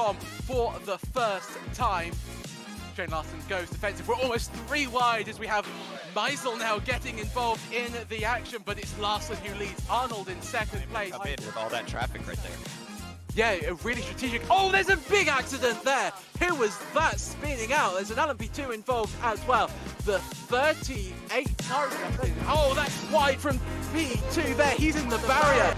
Tom for the first time. Shane Larson goes defensive. We're almost 3 wide as we have Meisel now getting involved in the action, but it's Larson who leads Arnold in second place. Come in with all that traffic right there. Yeah, really strategic. Oh, there's a big accident there. Who was that spinning out? There's an LMP2 involved as well. The 38 car. Oh, that's wide from P2 there. He's in the barrier.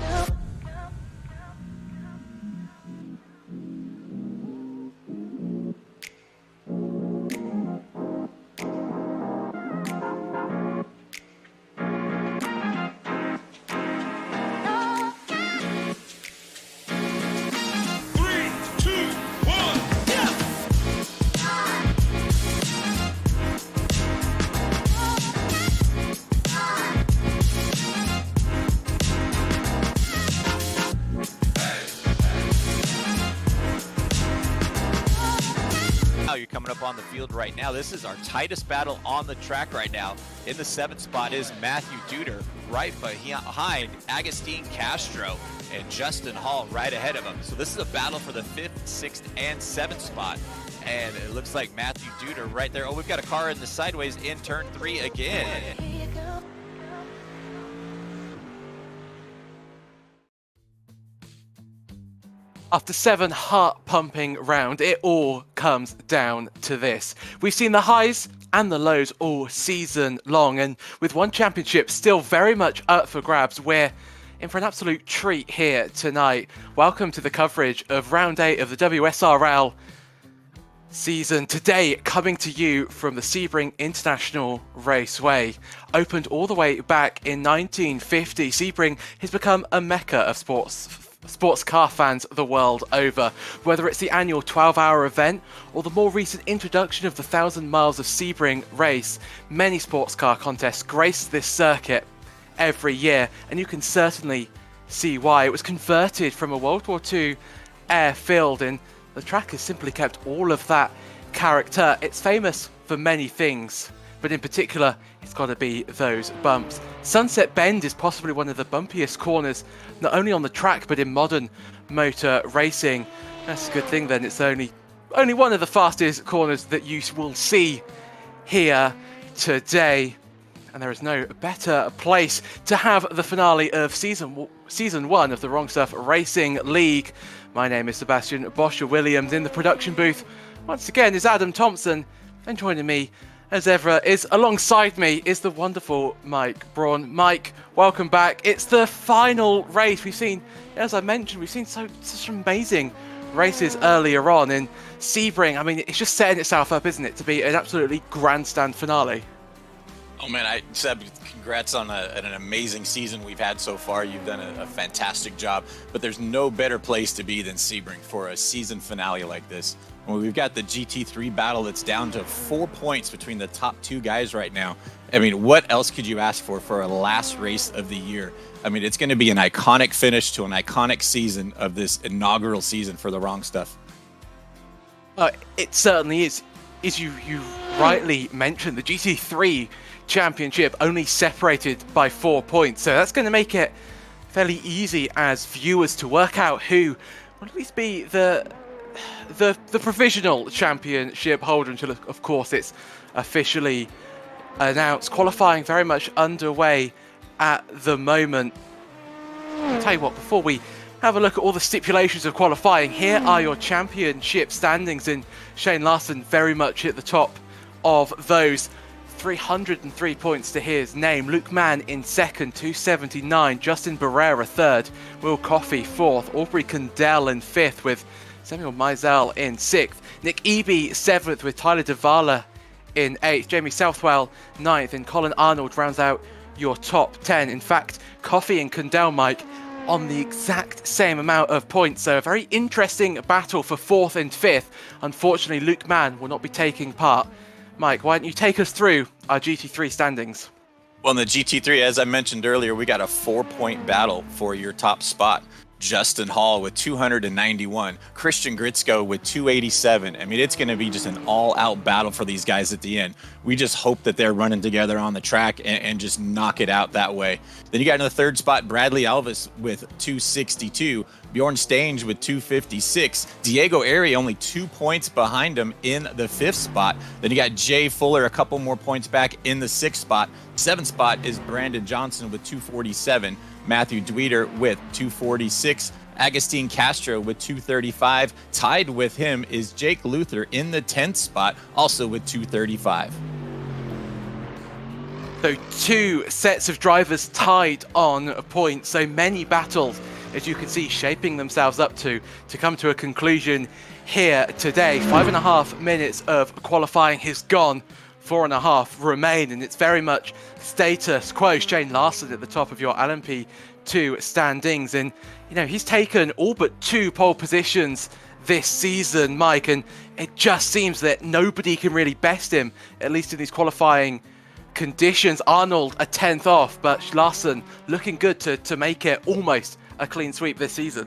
You're coming up on the field right now. This is our tightest battle on the track right now. In the 7th spot is Matthew Duder, right behind Agustin Castro and Justin Hall right ahead of him. So this is a battle for the 5th, 6th, and 7th spot. And it looks like Matthew Duder right there. Oh, we've got a car in the sideways in turn 3 again. After 7 heart-pumping rounds, it all comes down to this. We've seen the highs and the lows all season long, and with one championship still very much up for grabs, we're in for an absolute treat here tonight. Welcome to the coverage of round 8 of the WSRL season. Today, coming to you from the Sebring International Raceway. Opened all the way back in 1950, Sebring has become a mecca of sports car fans the world over. Whether it's the annual 12-hour event or the more recent introduction of the 1,000 miles of Sebring race, many sports car contests grace this circuit every year, and you can certainly see why. It was converted from a World War II airfield, and the track has simply kept all of that character. It's famous for many things, but in particular, it's got to be those bumps. Sunset Bend is possibly one of the bumpiest corners, not only on the track, but in modern motor racing. That's a good thing then. It's only one of the fastest corners that you will see here today. And there is no better place to have the finale of season 1 of the Wrong Stuff Racing League. My name is Sebastian. Bosher-Williams in the production booth once again is Adam Thompson, and joining me as ever is alongside me is the wonderful Mike Braun. Mike, welcome back. It's the final race. We've seen, as I mentioned, we've seen such amazing races earlier on in Sebring. I mean, it's just setting itself up, isn't it, to be an absolutely grandstand finale. Oh man, Seb, congrats on an amazing season we've had so far. You've done a fantastic job, but there's no better place to be than Sebring for a season finale like this. Well, we've got the GT3 battle that's down to 4 points between the top 2 guys right now. I mean, what else could you ask for a last race of the year? I mean, it's going to be an iconic finish to an iconic season of this inaugural season for the Wrong Stuff. It certainly is. As you rightly mentioned, the GT3 championship only separated by 4 points, so that's going to make it fairly easy as viewers to work out who will at least be the provisional championship holder until, of course, it's officially announced. Qualifying very much underway at the moment. I'll tell you what, before we have a look at all the stipulations of qualifying, here are your championship standings, and Shane Larson very much at the top of those. 303 points to his name. Luke Mann in second, 279. Justin Barrera third. Will Coffey fourth. Aubrey Condell in fifth, with Samuel Meisel in sixth. Nick Eby seventh, with Tyler Davala in eighth. Jamie Southwell ninth, and Colin Arnold rounds out your top 10. In fact, Coffey and Condell, Mike, on the exact same amount of points. So a very interesting battle for fourth and fifth. Unfortunately, Luke Mann will not be taking part. Mike, why don't you take us through our GT3 standings? Well, in the GT3, as I mentioned earlier, we got a 4-point battle for your top spot. Justin Hall with 291, Christian Gritzko with 287. I mean, it's going to be just an all-out battle for these guys at the end. We just hope that they're running together on the track and just knock it out that way. Then you got in the third spot, Bradley Alvis with 262, Bjorn Stange with 256, Diego Airy only 2 points behind him in the fifth spot. Then you got Jay Fuller a couple more points back in the sixth spot. Seventh spot is Brandon Johnson with 247, Matthew Dweeter with 246, Agustin Castro with 235. Tied with him is Jake Luther in the 10th spot, also with 235. So 2 sets of drivers tied on points. So many battles, as you can see, shaping themselves up to come to a conclusion here today. 5.5 minutes of qualifying is gone. 4.5 remain, and it's very much status quo. Shane Larson at the top of your LMP2 standings, and you know he's taken all but 2 pole positions this season, Mike, and it just seems that nobody can really best him, at least in these qualifying conditions. Arnold a 10th off, but Larson looking good to make it almost a clean sweep this season.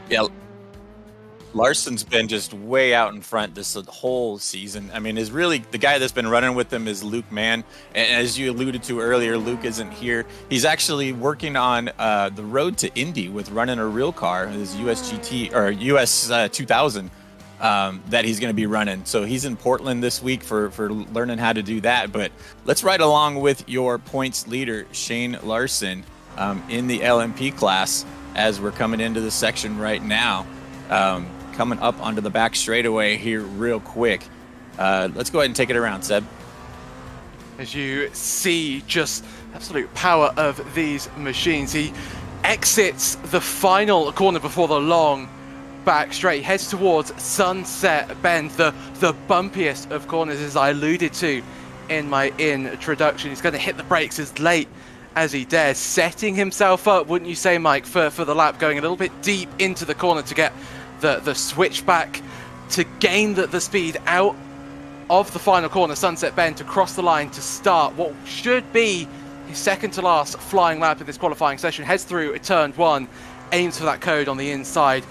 Yeah, Larson's been just way out in front this whole season. I mean, is really the guy that's been running with them is Luke Mann. And as you alluded to earlier, Luke isn't here. He's actually working on the road to Indy with running a real car, his USGT or US 2000 that he's going to be running. So he's in Portland this week for learning how to do that. But let's ride along with your points leader, Shane Larson, in the LMP class as we're coming into the section right now. Coming up onto the back straightaway here real quick. Let's go ahead and take it around, Seb. As you see, just absolute power of these machines. He exits the final corner before the long back straight, heads towards Sunset Bend, the bumpiest of corners, as I alluded to in my introduction. He's going to hit the brakes as late as he dares, setting himself up, wouldn't you say, Mike, for the lap, going a little bit deep into the corner to get the switchback, to gain the speed out of the final corner, Sunset Bend, to cross the line to start what should be his second to last flying lap of this qualifying session. Heads through turn 1, aims for that code on the inside,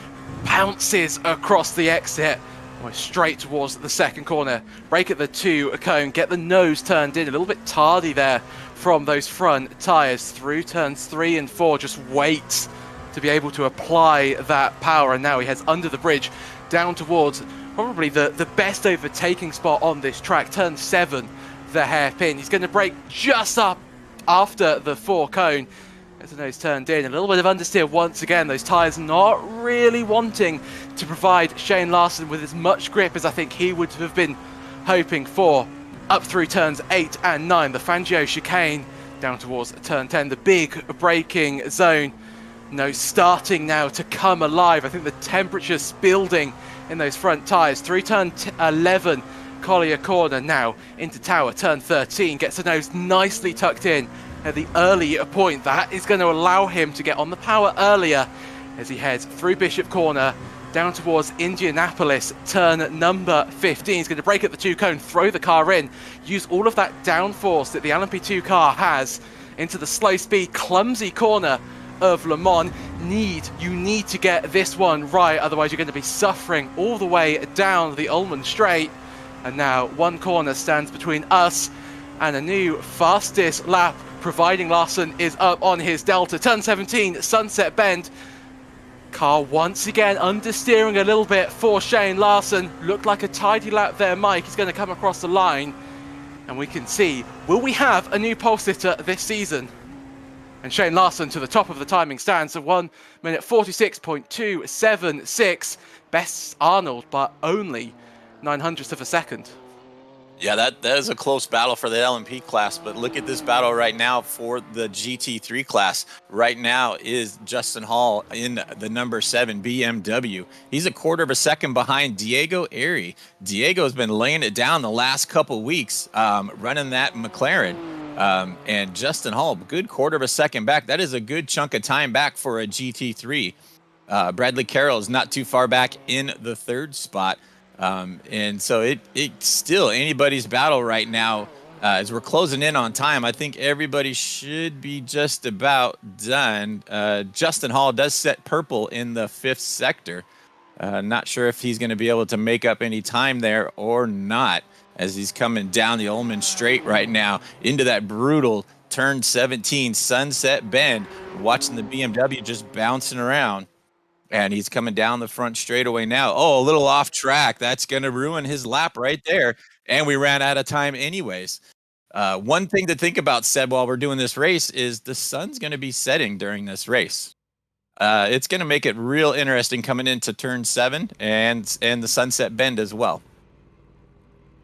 bounces across the exit, almost straight towards the second corner. Brake at the 2 cone, get the nose turned in, a little bit tardy there from those front tyres. Through turns 3 and 4, just waits to be able to apply that power, and now he heads under the bridge down towards probably the best overtaking spot on this track, turn 7, the hairpin. He's going to brake just up after the 4 cone as the nose turned in. A little bit of understeer once again, those tyres not really wanting to provide Shane Larson with as much grip as I think he would have been hoping for. Up through turns 8 and 9, the Fangio chicane down towards turn 10, the big braking zone. No, starting now to come alive. I think the temperature's building in those front tyres. Through turn 11, Collier corner now into Tower. Turn 13, gets the nose nicely tucked in at the early point. That is going to allow him to get on the power earlier as he heads through Bishop corner down towards Indianapolis. Turn number 15. He's going to brake at the 2 cone, throw the car in, use all of that downforce that the LMP2 car has into the slow speed, clumsy corner of Le Mans. You need to get this one right, otherwise you're going to be suffering all the way down the Ullman Straight. And now 1 corner stands between us and a new fastest lap, providing Larson is up on his Delta. Turn 17, Sunset Bend. Car once again understeering a little bit for Shane Larson. Looked like a tidy lap there, Mike. He's going to come across the line, and we can see, will we have a new pole sitter this season? And Shane Larson to the top of the timing stands at 1 minute 46.276. Bests Arnold, but only 900ths of a second. Yeah, that is a close battle for the LMP class, but look at this battle right now for the GT3 class. Right now is Justin Hall in the number 7 BMW. He's a quarter of a second behind Diego Airy. Diego's been laying it down the last couple weeks, running that McLaren. And Justin Hall, good quarter of a second back. That is a good chunk of time back for a GT3. Bradley Carroll is not too far back in the 3rd spot. And so it's still anybody's battle right now As we're closing in on time, I think everybody should be just about done. Justin Hall does set purple in the 5th sector. Not sure if he's going to be able to make up any time there or not, as he's coming down the Ullman Straight right now into that brutal turn 17 Sunset Bend, watching the BMW just bouncing around. And he's coming down the front straightaway now. Oh, a little off track. That's going to ruin his lap right there. And we ran out of time anyways. One thing to think about, Seb, while we're doing this race is the sun's going to be setting during this race. It's going to make it real interesting coming into turn 7 and the Sunset Bend as well.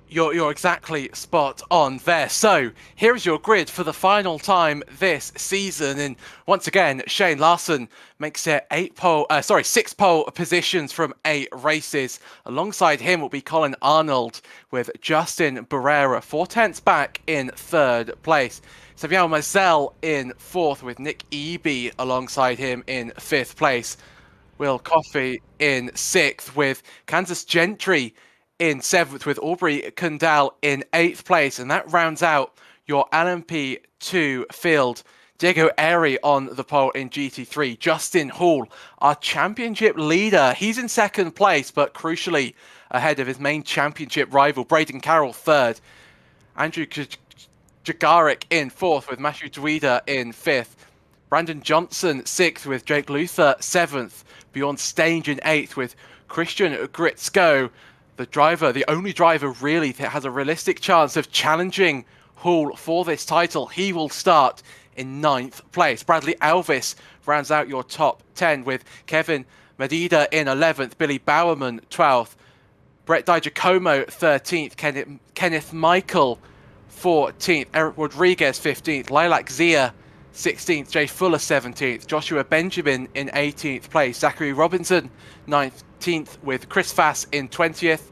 You're exactly spot on there. So here is your grid for the final time this season, and once again Shane Larson makes it 6 pole positions from 8 races. Alongside him will be Colin Arnold with Justin Barrera 4/10 back in 3rd place. Samuel Mazel in 4th with Nick Eby alongside him in 5th place. Will Coffey in 6th with Kansas Gentry in 7th, with Aubrey Kundal in 8th place. And that rounds out your LMP2 field. Diego Airy on the pole in GT3. Justin Hall, our championship leader, he's in 2nd place, but crucially ahead of his main championship rival, Braden Carroll 3rd. Andrew Jagaric in 4th with Matthew Dweeder in 5th. Brandon Johnson 6th with Jake Luther 7th. Bjorn Stange in 8th with Christian Gritzko. The only driver really that has a realistic chance of challenging Hall for this title. He will start in 9th place. Bradley Alvis rounds out your top 10 with Kevin Medida in 11th, Billy Bowerman 12th, Brett DiGiacomo 13th, Kenneth Michael 14th, Eric Rodriguez 15th, Lilac Zia 16th, Jay Fuller 17th, Joshua Benjamin in 18th place, Zachary Robinson 19th with Chris Fass in 20th.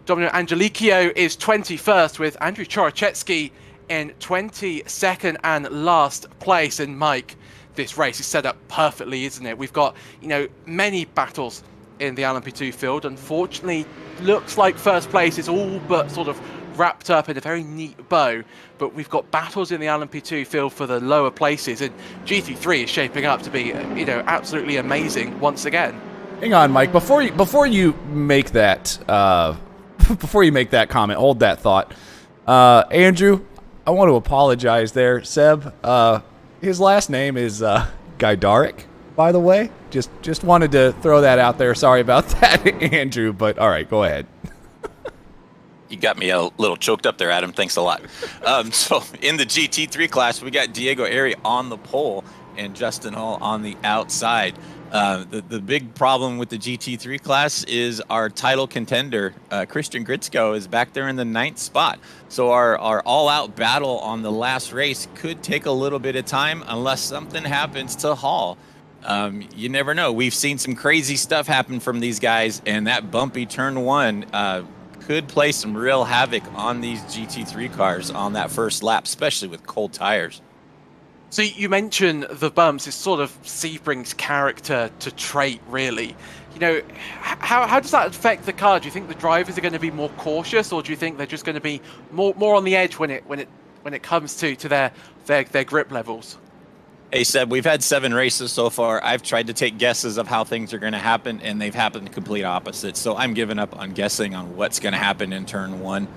Domino Angelicchio is 21st with Andrew Chorochetsky in 22nd and last place. And Mike, this race is set up perfectly, isn't it? We've got, many battles in the LMP2 field. Unfortunately, looks like first place is all but sort of wrapped up in a very neat bow, but we've got battles in the LMP2 field for the lower places, and GT3 is shaping up to be, absolutely amazing once again. Hang on, Mike. Before you make that comment, hold that thought. Andrew, I want to apologize there. Seb, his last name is Gaidarik, by the way. Just wanted to throw that out there. Sorry about that, Andrew. But all right, go ahead. You got me a little choked up there, Adam. Thanks a lot. So in the GT3 class, we got Diego Airy on the pole and Justin Hall on the outside. The big problem with the GT3 class is our title contender, Christian Gritzko, is back there in the 9th spot. So our all-out battle on the last race could take a little bit of time unless something happens to Hall. You never know. We've seen some crazy stuff happen from these guys, and that bumpy turn 1 could play some real havoc on these GT3 cars on that first lap, especially with cold tires. So you mentioned the bumps. It's sort of Sebring's character to trait, really. How does that affect the car? Do you think the drivers are going to be more cautious, or do you think they're just going to be more on the edge when it comes to their grip levels? Hey, Seb, we've had 7 races so far. I've tried to take guesses of how things are going to happen, and they've happened complete opposite. So I'm giving up on guessing on what's going to happen in turn 1.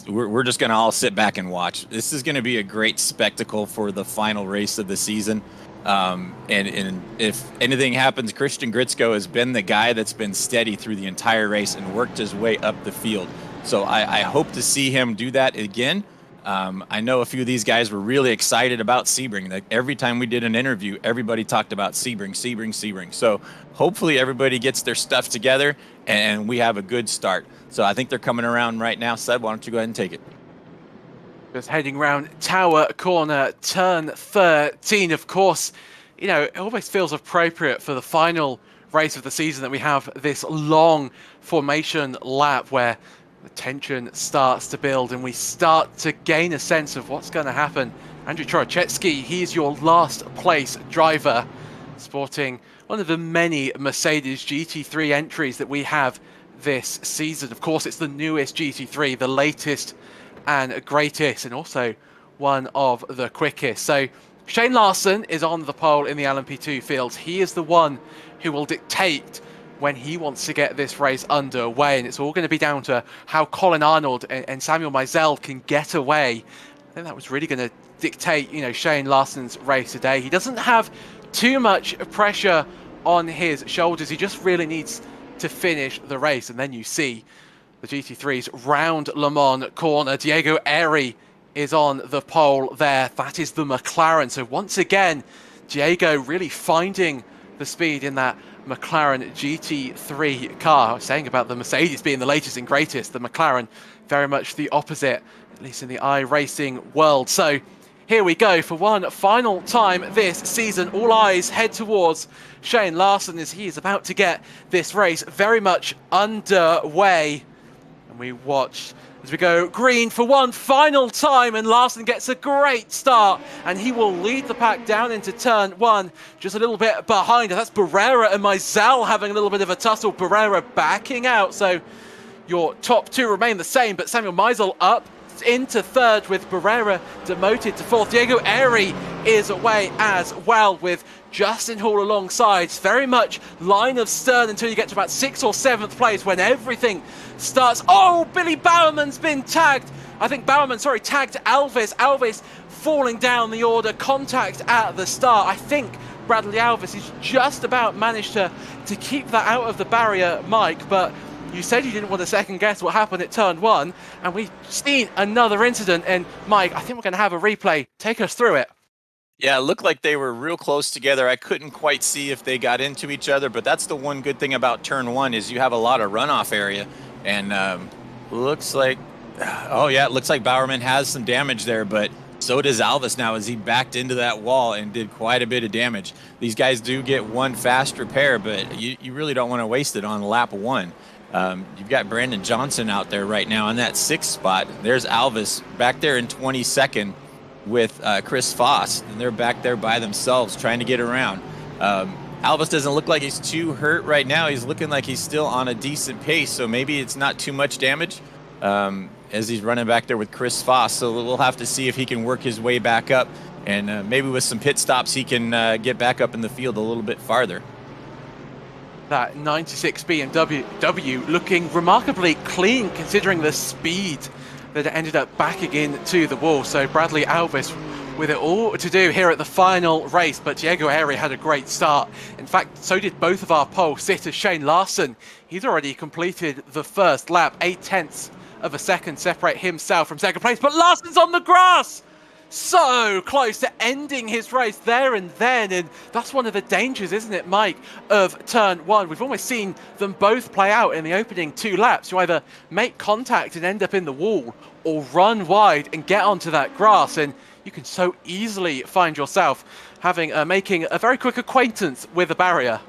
We're just going to all sit back and watch. This is going to be a great spectacle for the final race of the season. And if anything happens, Christian Gritzko has been the guy that's been steady through the entire race and worked his way up the field. So I hope to see him do that again. I know a few of these guys were really excited about Sebring. Like every time we did an interview, everybody talked about Sebring. So hopefully everybody gets their stuff together and we have a good start. So I think they're coming around right now. Seb, why don't you go ahead and take it? Just heading round Tower Corner, turn 13. Of course, it always feels appropriate for the final race of the season that we have this long formation lap where the tension starts to build and we start to gain a sense of what's going to happen. Andrew Chorochetsky, he's your last place driver, sporting one of the many Mercedes GT3 entries that we have this season. Of course, it's the newest GT3, the latest and greatest, and also one of the quickest. So Shane Larson is on the pole in the LMP2 fields. He is the one who will dictate when he wants to get this race underway, and it's all going to be down to how Colin Arnold and Samuel Meisel can get away. I think that was really going to dictate, Shane Larson's race today. He doesn't have too much pressure on his shoulders. He just really needs to finish the race, and then you see the GT3s round Le Mans corner. Diego Eri is on the pole there. That is the McLaren. So once again, Diego really finding the speed in that McLaren GT3 car. I was saying about the Mercedes being the latest and greatest, the McLaren very much the opposite, at least in the iRacing world. So here we go for one final time this season. All eyes head towards Shane Larson as he is about to get this race very much underway. And we watch as we go green for one final time, and Larson gets a great start, and he will lead the pack down into turn one, just a little bit behind. That's Barrera and Meisel having a little bit of a tussle. Barrera backing out, so your top two remain the same, but Samuel Meisel up into third with Barrera demoted to fourth. Diego Eri is away as well with Justin Hall alongside. It's very much line of stern until you get to about 6th or 7th place when everything starts. Oh, Billy Bowerman's been tagged. I think Bowerman, tagged Alves. Alves falling down the order. Contact at the start. I think Bradley Alves has just about managed to keep that out of the barrier, Mike, but you said you didn't want to second guess what happened at turn one, and we've seen another incident. And Mike, I think we're going to have a replay. Take us through it. Yeah, it looked like they were real close together. I couldn't quite see if they got into each other, but that's the one good thing about turn one is you have a lot of runoff area. And looks like, it looks like Bowerman has some damage there, but so does Alves now as he backed into that wall and did quite a bit of damage. These guys do get one fast repair, but you really don't want to waste it on lap one. You've got Brandon Johnson out there right now in that 6th spot. There's Alves back there in 22nd with Chris Foss, and they're back there by themselves trying to get around. Alves doesn't look like he's too hurt right now. He's looking like he's still on a decent pace, so maybe it's not too much damage as he's running back there with Chris Foss. So we'll have to see if he can work his way back up, and maybe with some pit stops he can get back up in the field a little bit farther. That 96 BMW looking remarkably clean considering the speed that it ended up backing into the wall. So Bradley Alves with it all to do here at the final race, but Diego Eri had a great start. In fact, so did both of our pole sitters. Shane Larson, he's already completed the first lap. 0.8 of a second separate himself from second place, but Larson's on the grass! So close to ending his race there and then, and that's one of the dangers, isn't it, Mike, of turn one. We've almost seen them both play out in the opening 2 laps. You either make contact and end up in the wall, or run wide and get onto that grass, and you can so easily find yourself making a very quick acquaintance with the barrier.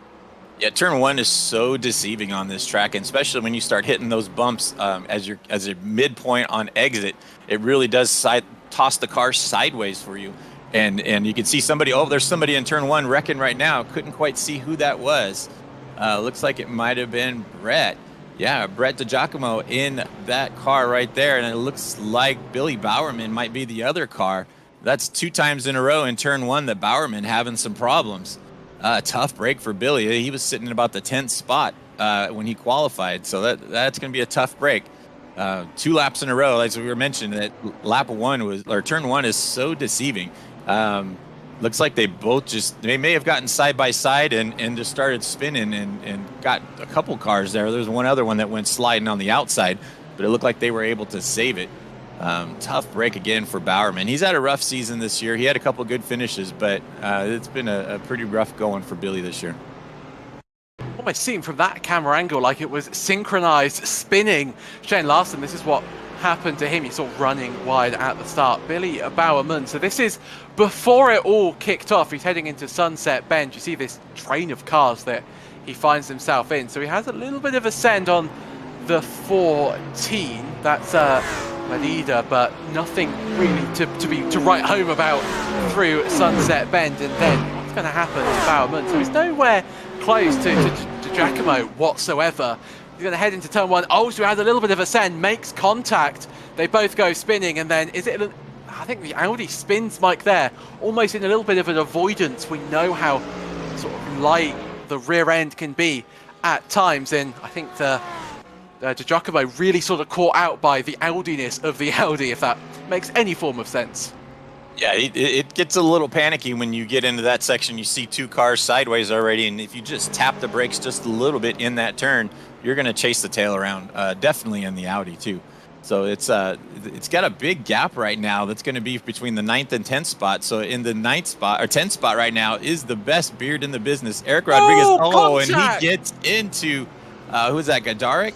Yeah, turn one is so deceiving on this track, and especially when you start hitting those bumps as your midpoint on exit, it really does toss the car sideways for you. And you can see somebody, there's somebody in turn one wrecking right now. Couldn't quite see who that was. Looks like it might have been Brett. Yeah, Brett DiGiacomo in that car right there, and it looks like Billy Bowerman might be the other car. That's 2 times in a row in turn one that Bowerman having some problems. Tough break for Billy. He was sitting in about the 10th spot when he qualified, so that's going to be a tough break. 2 laps in a row, as we were mentioning, that turn one is so deceiving. Looks like they may have gotten side by side and just started spinning and got a couple cars there. There's one other one that went sliding on the outside, but it looked like they were able to save it. Tough break again for Bowerman. He's had a rough season this year. He had a couple good finishes, but it's been a pretty rough going for Billy this year. Almost seemed from that camera angle like it was synchronized spinning. Shane Larson, this is what happened to him. He saw running wide at the start. Billy Bowerman. So this is before it all kicked off. He's heading into Sunset Bend. You see this train of cars that he finds himself in. So he has a little bit of a send on the 14. That's Medida, but nothing really to write home about through Sunset Bend. And then what's going to happen to Bowerman? So he's nowhere close to Giacomo whatsoever. He's going to head into turn one. Oh, so he has a little bit of a send, makes contact They both go spinning, and then I think the Audi spins Mike there, almost in a little bit of an avoidance. We know how sort of light the rear end can be at times, and I think the Di Giacomo really sort of caught out by the Audi-ness of the Audi, if that makes any form of sense. Yeah, it gets a little panicky when you get into that section. You see two cars sideways already, and if you just tap the brakes just a little bit in that turn, you're going to chase the tail around, definitely in the Audi too. So it's got a big gap right now that's going to be between the 9th and 10th spot. So in the 9th spot, or 10th spot right now, is the best beard in the business, Eric Rodriguez. And he gets into, who's that, Gajdarek?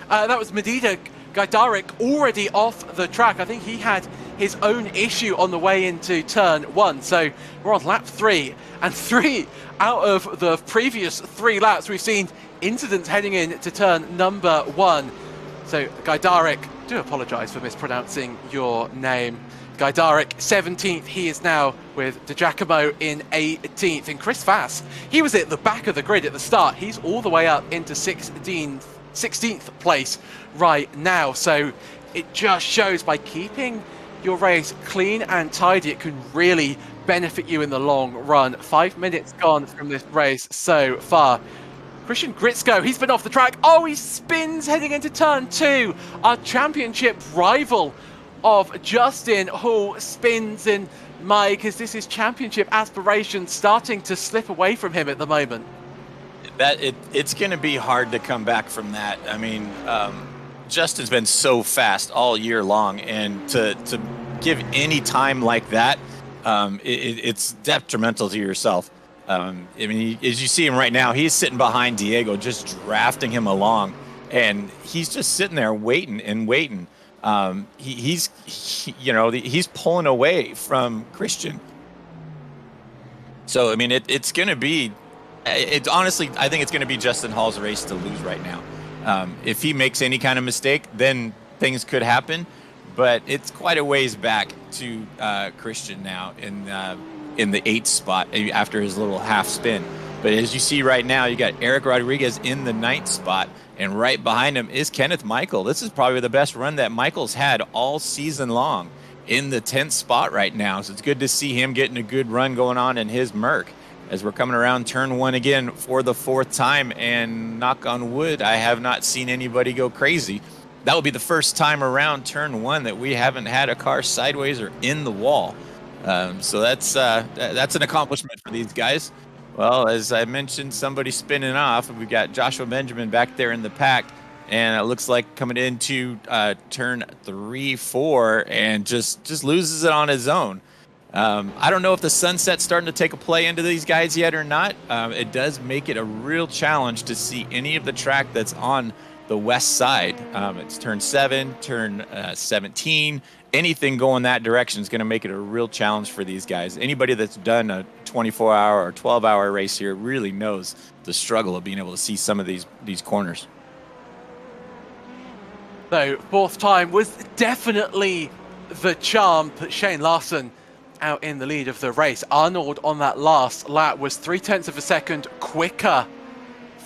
That was Medina. Gajdarek already off the track. I think he had his own issue on the way into turn 1. So we're on lap 3, and 3 out of the previous 3 laps we've seen incidents heading in to turn number 1. So Gajdarek, do apologise for mispronouncing your name. Gajdarek 17th, he is now with Di Giacomo in 18th. And Chris Vass, he was at the back of the grid at the start. He's all the way up into 16th place right now. So it just shows by keeping your race clean and tidy, it can really benefit you in the long run. 5 minutes gone from this race so far. Christian Gritzko, he's been off the track. Oh, he spins heading into turn 2. Our championship rival of Justin Hall spins in Mike, as this is championship aspirations starting to slip away from him at the moment. It's going to be hard to come back from that. I mean, Justin's been so fast all year long, and to give any time like that, it's detrimental to yourself. I mean, as you see him right now, he's sitting behind Diego, just drafting him along, and he's just sitting there waiting and waiting. He's pulling away from Christian. So I mean, it's going to be. It's honestly, I think it's going to be Justin Hall's race to lose right now. If he makes any kind of mistake, then things could happen. But it's quite a ways back to Christian now in the 8th spot after his little half spin. But as you see right now, you got Eric Rodriguez in the 9th spot, and right behind him is Kenneth Michael. This is probably the best run that Michael's had all season long, in the 10th spot right now. So it's good to see him getting a good run going on in his Merc. As we're coming around turn 1 again for the 4th time, and knock on wood, I have not seen anybody go crazy. That will be the first time around turn 1 that we haven't had a car sideways or in the wall. So that's an accomplishment for these guys. Well, as I mentioned, somebody spinning off. We've got Joshua Benjamin back there in the pack, and it looks like coming into turn 3, 4, and just loses it on his own. I don't know if the sunset's starting to take a play into these guys yet or not. It does make it a real challenge to see any of the track that's on the west side. It's turn 7, turn 17. Anything going that direction is going to make it a real challenge for these guys. Anybody that's done a 24-hour or 12-hour race here really knows the struggle of being able to see some of these corners. So 4th time was definitely the charm. Put Shane Larson out in the lead of the race. Arnold on that last lap was 0.3 of a second quicker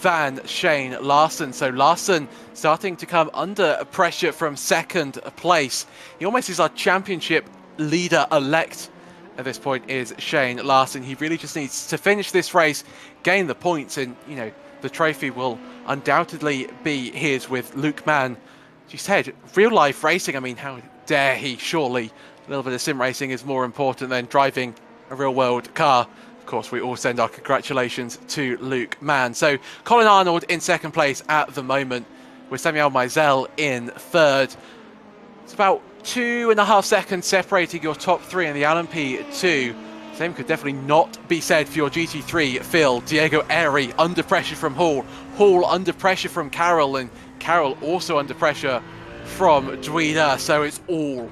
than Shane Larson. So Larson starting to come under pressure from 2nd place. He almost is our championship leader-elect at this point, is Shane Larson. He really just needs to finish this race, gain the points, and the trophy will undoubtedly be his with Luke Mann. As you said, real-life racing, I mean, how dare he? Surely a little bit of sim racing is more important than driving a real-world car. Of course, we all send our congratulations to Luke Mann. So Colin Arnold in 2nd place at the moment, with Samuel Meisel in 3rd. It's about 2.5 seconds separating your top 3 in the LMP2. Same could definitely not be said for your GT3 Phil. Diego Airy under pressure from Hall. Hall under pressure from Carroll, and Carroll also under pressure from Dwina. So it's all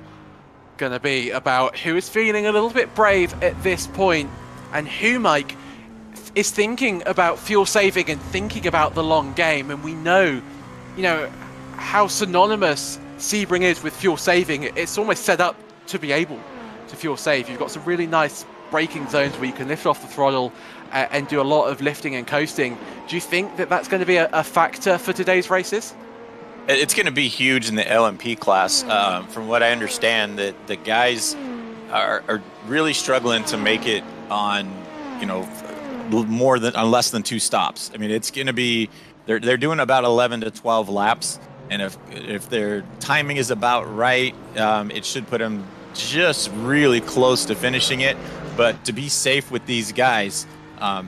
going to be about who is feeling a little bit brave at this point, and who, Mike, is thinking about fuel saving and thinking about the long game. And we know, how synonymous Sebring is with fuel saving. It's almost set up to be able to fuel save. You've got some really nice braking zones where you can lift off the throttle and do a lot of lifting and coasting. Do you think that that's going to be a factor for today's races? It's going to be huge in the LMP class. From what I understand, that the guys are really struggling to make it on, on less than 2 stops. I mean, it's going to be they're doing about 11 to 12 laps, and if their timing is about right, it should put them just really close to finishing it. But to be safe with these guys,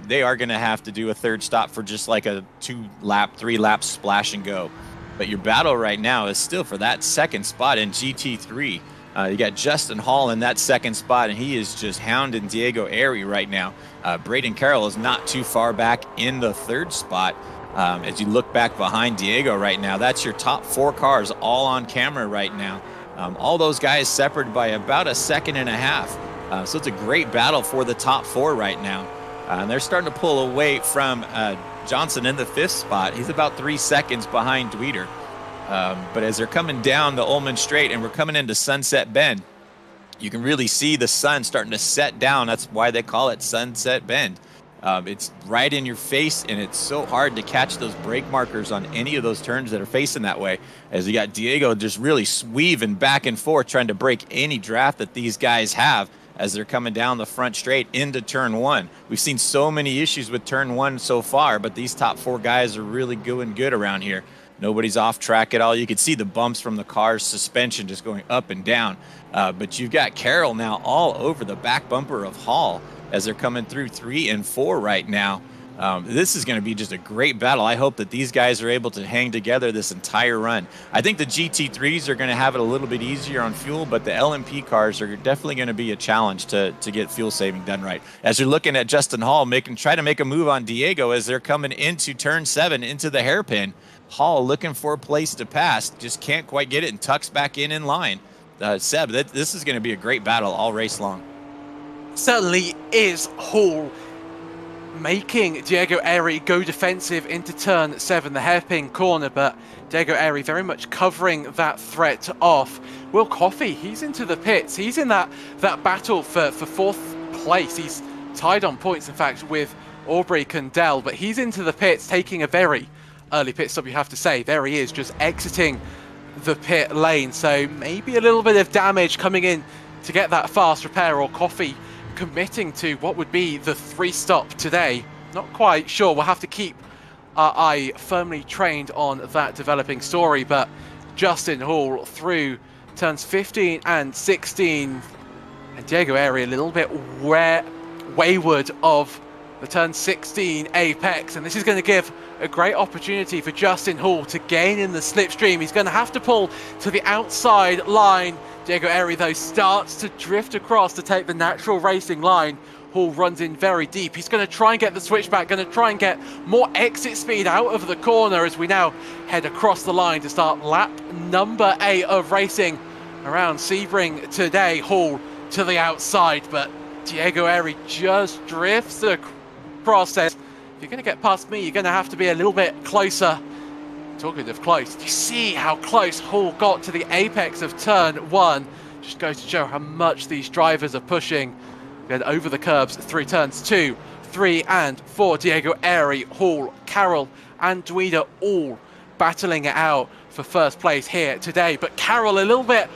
they are going to have to do a 3rd stop for just like a 3-lap splash and go. But your battle right now is still for that 2nd spot in GT3. You got Justin Hall in that 2nd spot, and he is just hounding Diego Airy right now. Braden Carroll is not too far back in the 3rd spot. As you look back behind Diego right now, that's your top 4 cars all on camera right now. All those guys separated by about a 1.5 seconds. So it's a great battle for the top 4 right now. And they're starting to pull away from Johnson in the 5th spot. He's about 3 seconds behind Dweeter. But as they're coming down the Ullman Straight and we're coming into Sunset Bend, you can really see the sun starting to set down. That's why they call it Sunset Bend. It's right in your face, and it's so hard to catch those brake markers on any of those turns that are facing that way, as you got Diego just really weaving back and forth trying to break any draft that these guys have as they're coming down the front straight into turn 1. We've seen so many issues with turn 1 so far, but these top 4 guys are really doing good around here. Nobody's off track at all. You can see the bumps from the car's suspension just going up and down. But you've got Carroll now all over the back bumper of Hall as they're coming through 3 and 4 right now. This is going to be just a great battle. I hope that these guys are able to hang together this entire run. I think the GT3s are going to have it a little bit easier on fuel, but the LMP cars are definitely going to be a challenge to get fuel saving done right. As you're looking at Justin Hall try to make a move on Diego as they're coming into turn 7 into the hairpin. Hall looking for a place to pass, just can't quite get it and tucks back in line. Seb, this is going to be a great battle all race long. Certainly is. Hall making Diego Airy go defensive into turn 7, the hairpin corner, but Diego Airy very much covering that threat off. Will Coffey, he's into the pits. He's in that battle for 4th place. He's tied on points, in fact, with Aubrey Condell, but he's into the pits, taking a very early pit stop, you have to say. There he is, just exiting the pit lane. So maybe a little bit of damage coming in to get that fast repair, or Coffey committing to what would be the 3 stop today. Not quite sure. We'll have to keep our eye firmly trained on that developing story. But Justin Hall through turns 15 and 16, and Diego Airy a little bit wayward of the turn 16 apex, and this is going to give a great opportunity for Justin Hall to gain in the slipstream. He's going to have to pull to the outside line. Diego Airy, though, starts to drift across to take the natural racing line. Hall runs in very deep. He's going to try and get the switchback, going to try and get more exit speed out of the corner as we now head across the line to start lap number 8 of racing around Sebring today. Hall to the outside, but Diego Airy just drifts across. Says, if you're going to get past me, you're going to have to be a little bit closer. Talking of close, do you see how close Hall got to the apex of turn 1? Just goes to show how much these drivers are pushing. Then over the curbs through turns 2, 3 and 4. Diego Airy, Hall, Carroll and Dweeter all battling it out for first place here today. But Carroll a little bit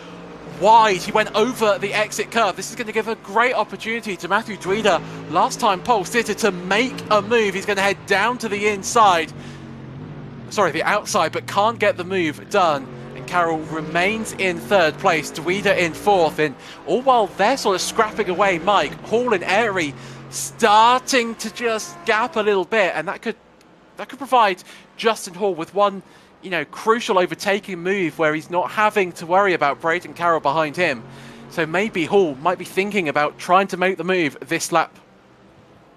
wide. He went over the exit curve. This is going to give a great opportunity to Matthew Dweeter, last time pole sitter, to make a move. He's going to head down to the inside. Sorry, the outside, but can't get the move done. And Carroll remains in 3rd place, Dweeter in 4th. And all while they're sort of scrapping away, Mike, Hall and Airy starting to just gap a little bit. And that could provide Justin Hall with one, crucial overtaking move where he's not having to worry about Braden Carroll behind him. So maybe Hall might be thinking about trying to make the move this lap.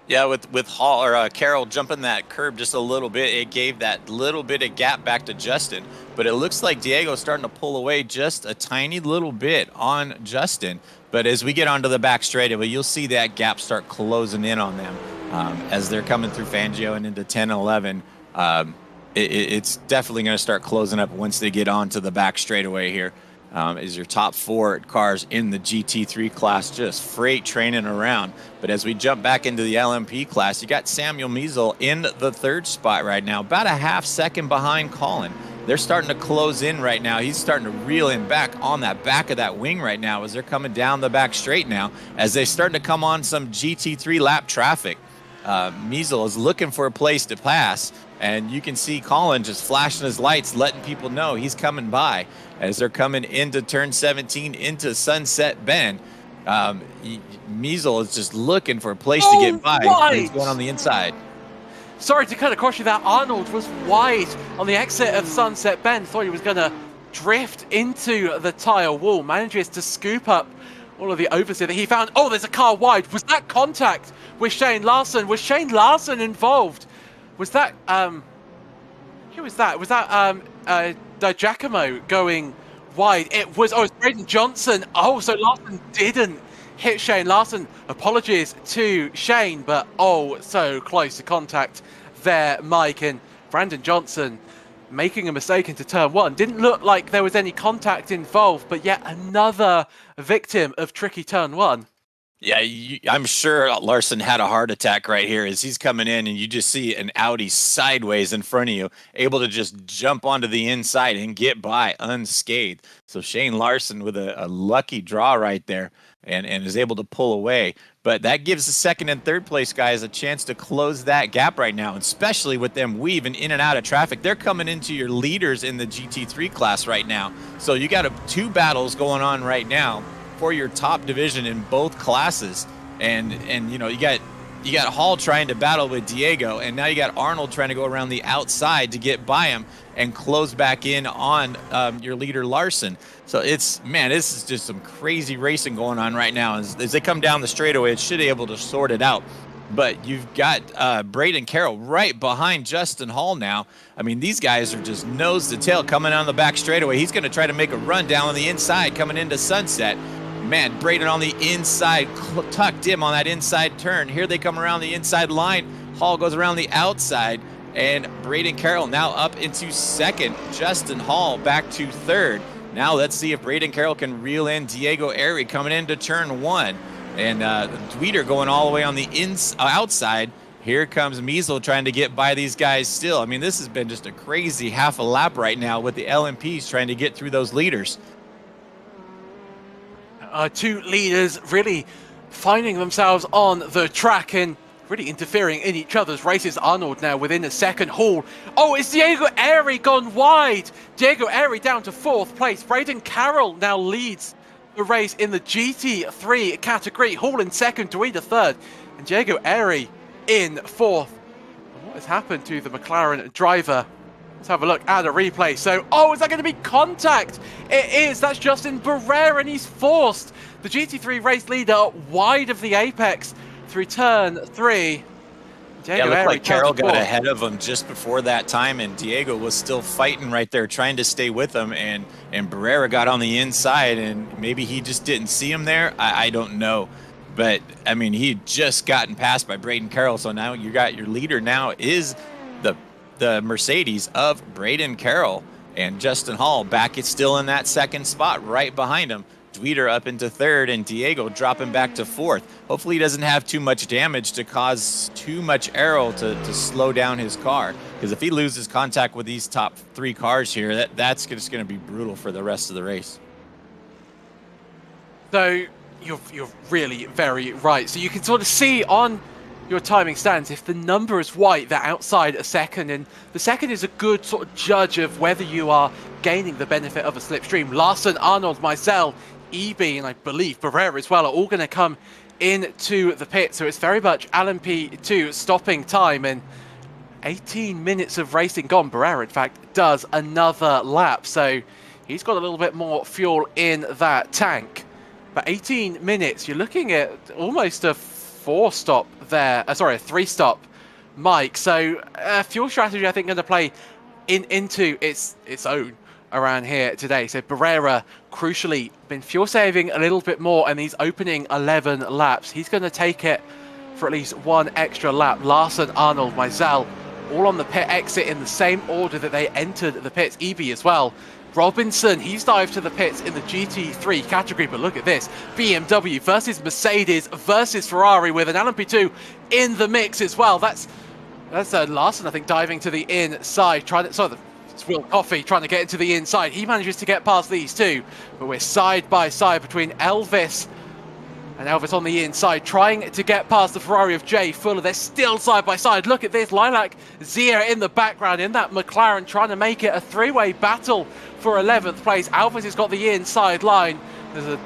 Yeah, with Hall or Carroll jumping that curb just a little bit, it gave that little bit of gap back to Justin. But it looks like Diego's starting to pull away just a tiny little bit on Justin. But as we get onto the back straightaway, you'll see that gap start closing in on them as they're coming through Fangio and into 10 and 11. It's definitely going to start closing up once they get onto the back straightaway here. Is your top 4 cars in the GT3 class just freight training around. But as we jump back into the LMP class, you got Samuel Measle in the 3rd spot right now, about a half second behind Colin. they're starting to close in right now. He's starting to reel in back on that back of that wing right now as they're coming down the back straight now, as they starting to come on some GT3 lap traffic. Measle is looking for a place to pass, and you can see Colin just flashing his lights, letting people know he's coming by as they're coming into turn 17 into Sunset Bend. Measle is just looking for a place to get by. He's going on the inside. Sorry to cut across you there. Arnold was wide on the exit of Sunset Bend. Thought he was going to drift into the tire wall. Manages to scoop up all of the oversteer that he found. Oh, there's a car wide. Was that contact with Shane Larson? Was Shane Larson involved? Was that, who was that? Was that Giacomo going wide? It was Braden Johnson. Oh, so Larson didn't hit Shane. Larson, apologies to Shane, but oh, so close to contact there, Mike. And Brandon Johnson making a mistake into turn 1. Didn't look like there was any contact involved, but yet another victim of tricky turn 1. Yeah, I'm sure Larson had a heart attack right here as he's coming in, and you just see an Audi sideways in front of you, able to just jump onto the inside and get by unscathed. So Shane Larson with a lucky draw right there and is able to pull away. But that gives the second and third place guys a chance to close that gap right now, especially with them weaving in and out of traffic. They're coming into your leaders in the GT3 class right now. So you got 2 battles going on right now for your top division in both classes, and you know, you got Hall trying to battle with Diego, and now you got Arnold trying to go around the outside to get by him and close back in on your leader Larson. So this is just some crazy racing going on right now. As they come down the straightaway, it should be able to sort it out. But you've got Braden Carroll right behind Justin Hall now. I mean, these guys are just nose to tail coming on the back straightaway. He's going to try to make a run down on the inside coming into Sunset. Man, Braden on the inside, tucked him on that inside turn. Here they come around the inside line. Hall goes around the outside, and Braden Carroll now up into second. Justin Hall back to third. Now let's see if Braden Carroll can reel in Diego Airy coming into turn 1. And Dweeter going all the way on the outside. Here comes Measle trying to get by these guys still. I mean, this has been just a crazy half a lap right now with the LMPs trying to get through those leaders. 2 leaders really finding themselves on the track and really interfering in each other's races. Arnold now within a second. Hall. Oh, it's Diego Airy gone wide. Diego Airy down to 4th place. Braden Carroll now leads the race in the GT3 category. Hall in second, Dweeter third, and Diego Airy in 4th. What has happened to the McLaren driver? Let's have a look at a replay. So, is that going to be contact? It is. That's Justin Barrera, and he's forced the GT3 race leader wide of the apex through turn 3. Diego looked like Carroll got ahead of him just before that time, and Diego was still fighting right there, trying to stay with him, and Barrera got on the inside, and maybe he just didn't see him there. I don't know. But, I mean, he had just gotten passed by Braden Carroll, so now you got your leader now is the Mercedes of Braden Carroll, and Justin Hall back is still in that second spot right behind him. Dweeter up into third, and Diego dropping back to 4th. Hopefully he doesn't have too much damage to cause too much aero to slow down his car, because if he loses contact with these top 3 cars here, that's just going to be brutal for the rest of the race. So you're really very right. So you can sort of see on your timing stands, if the number is white, they're outside a second, and the second is a good sort of judge of whether you are gaining the benefit of a slipstream. Larson, Arnold, Meisel, EB, and I believe Barrera as well are all going to come into the pit, so it's very much LMP2 stopping time, and 18 minutes of racing gone. Barrera, in fact, does another lap, so he's got a little bit more fuel in that tank. But 18 minutes, you're looking at almost a 4-stop there, a 3-stop, Mike. So fuel strategy, I think, going to play into its own around here today. So Barrera, crucially, been fuel saving a little bit more in these opening 11 laps. He's going to take it for at least 1 extra lap. Larson, Arnold, Meisel, all on the pit exit in the same order that they entered the pits. EB as well. Robinson, he's dived to the pits in the GT3 category, but look at this. BMW versus Mercedes versus Ferrari with an LMP2 in the mix as well. That's Larson, I think, diving to the inside, trying to, It's Will Coffey trying to get into the inside. He manages to get past these two, but we're side by side between Elvis and Elvis on the inside, trying to get past the Ferrari of Jay Fuller. They're still side by side. Look at this, Lilac Zia in the background in that McLaren, trying to make it a three-way battle for 11th place. Elvis has got the inside line. There's an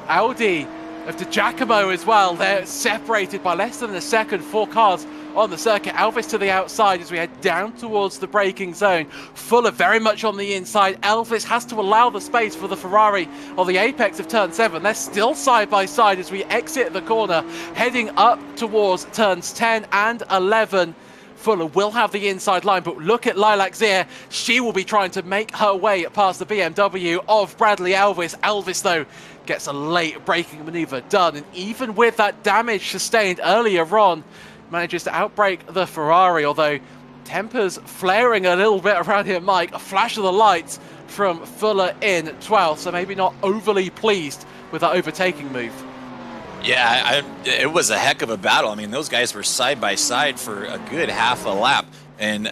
Audi of DiGiacomo as well. They're separated by less than a second, 4 cars on the circuit. Elvis to the outside as we head down towards the braking zone. Fuller very much on the inside. Elvis has to allow the space for the Ferrari on the apex of turn 7. They're still side by side as we exit the corner, heading up towards turns 10 and 11. Fuller will have the inside line, but look at Lilac Zia. She will be trying to make her way past the BMW of Bradley Elvis. Elvis, though, gets a late braking maneuver done, and even with that damage sustained earlier on, manages to outbrake the Ferrari, although tempers flaring a little bit around here, Mike. A flash of the lights from Fuller in 12th, so maybe not overly pleased with that overtaking move. Yeah, it was a heck of a battle. I mean, those guys were side by side for a good half a lap. And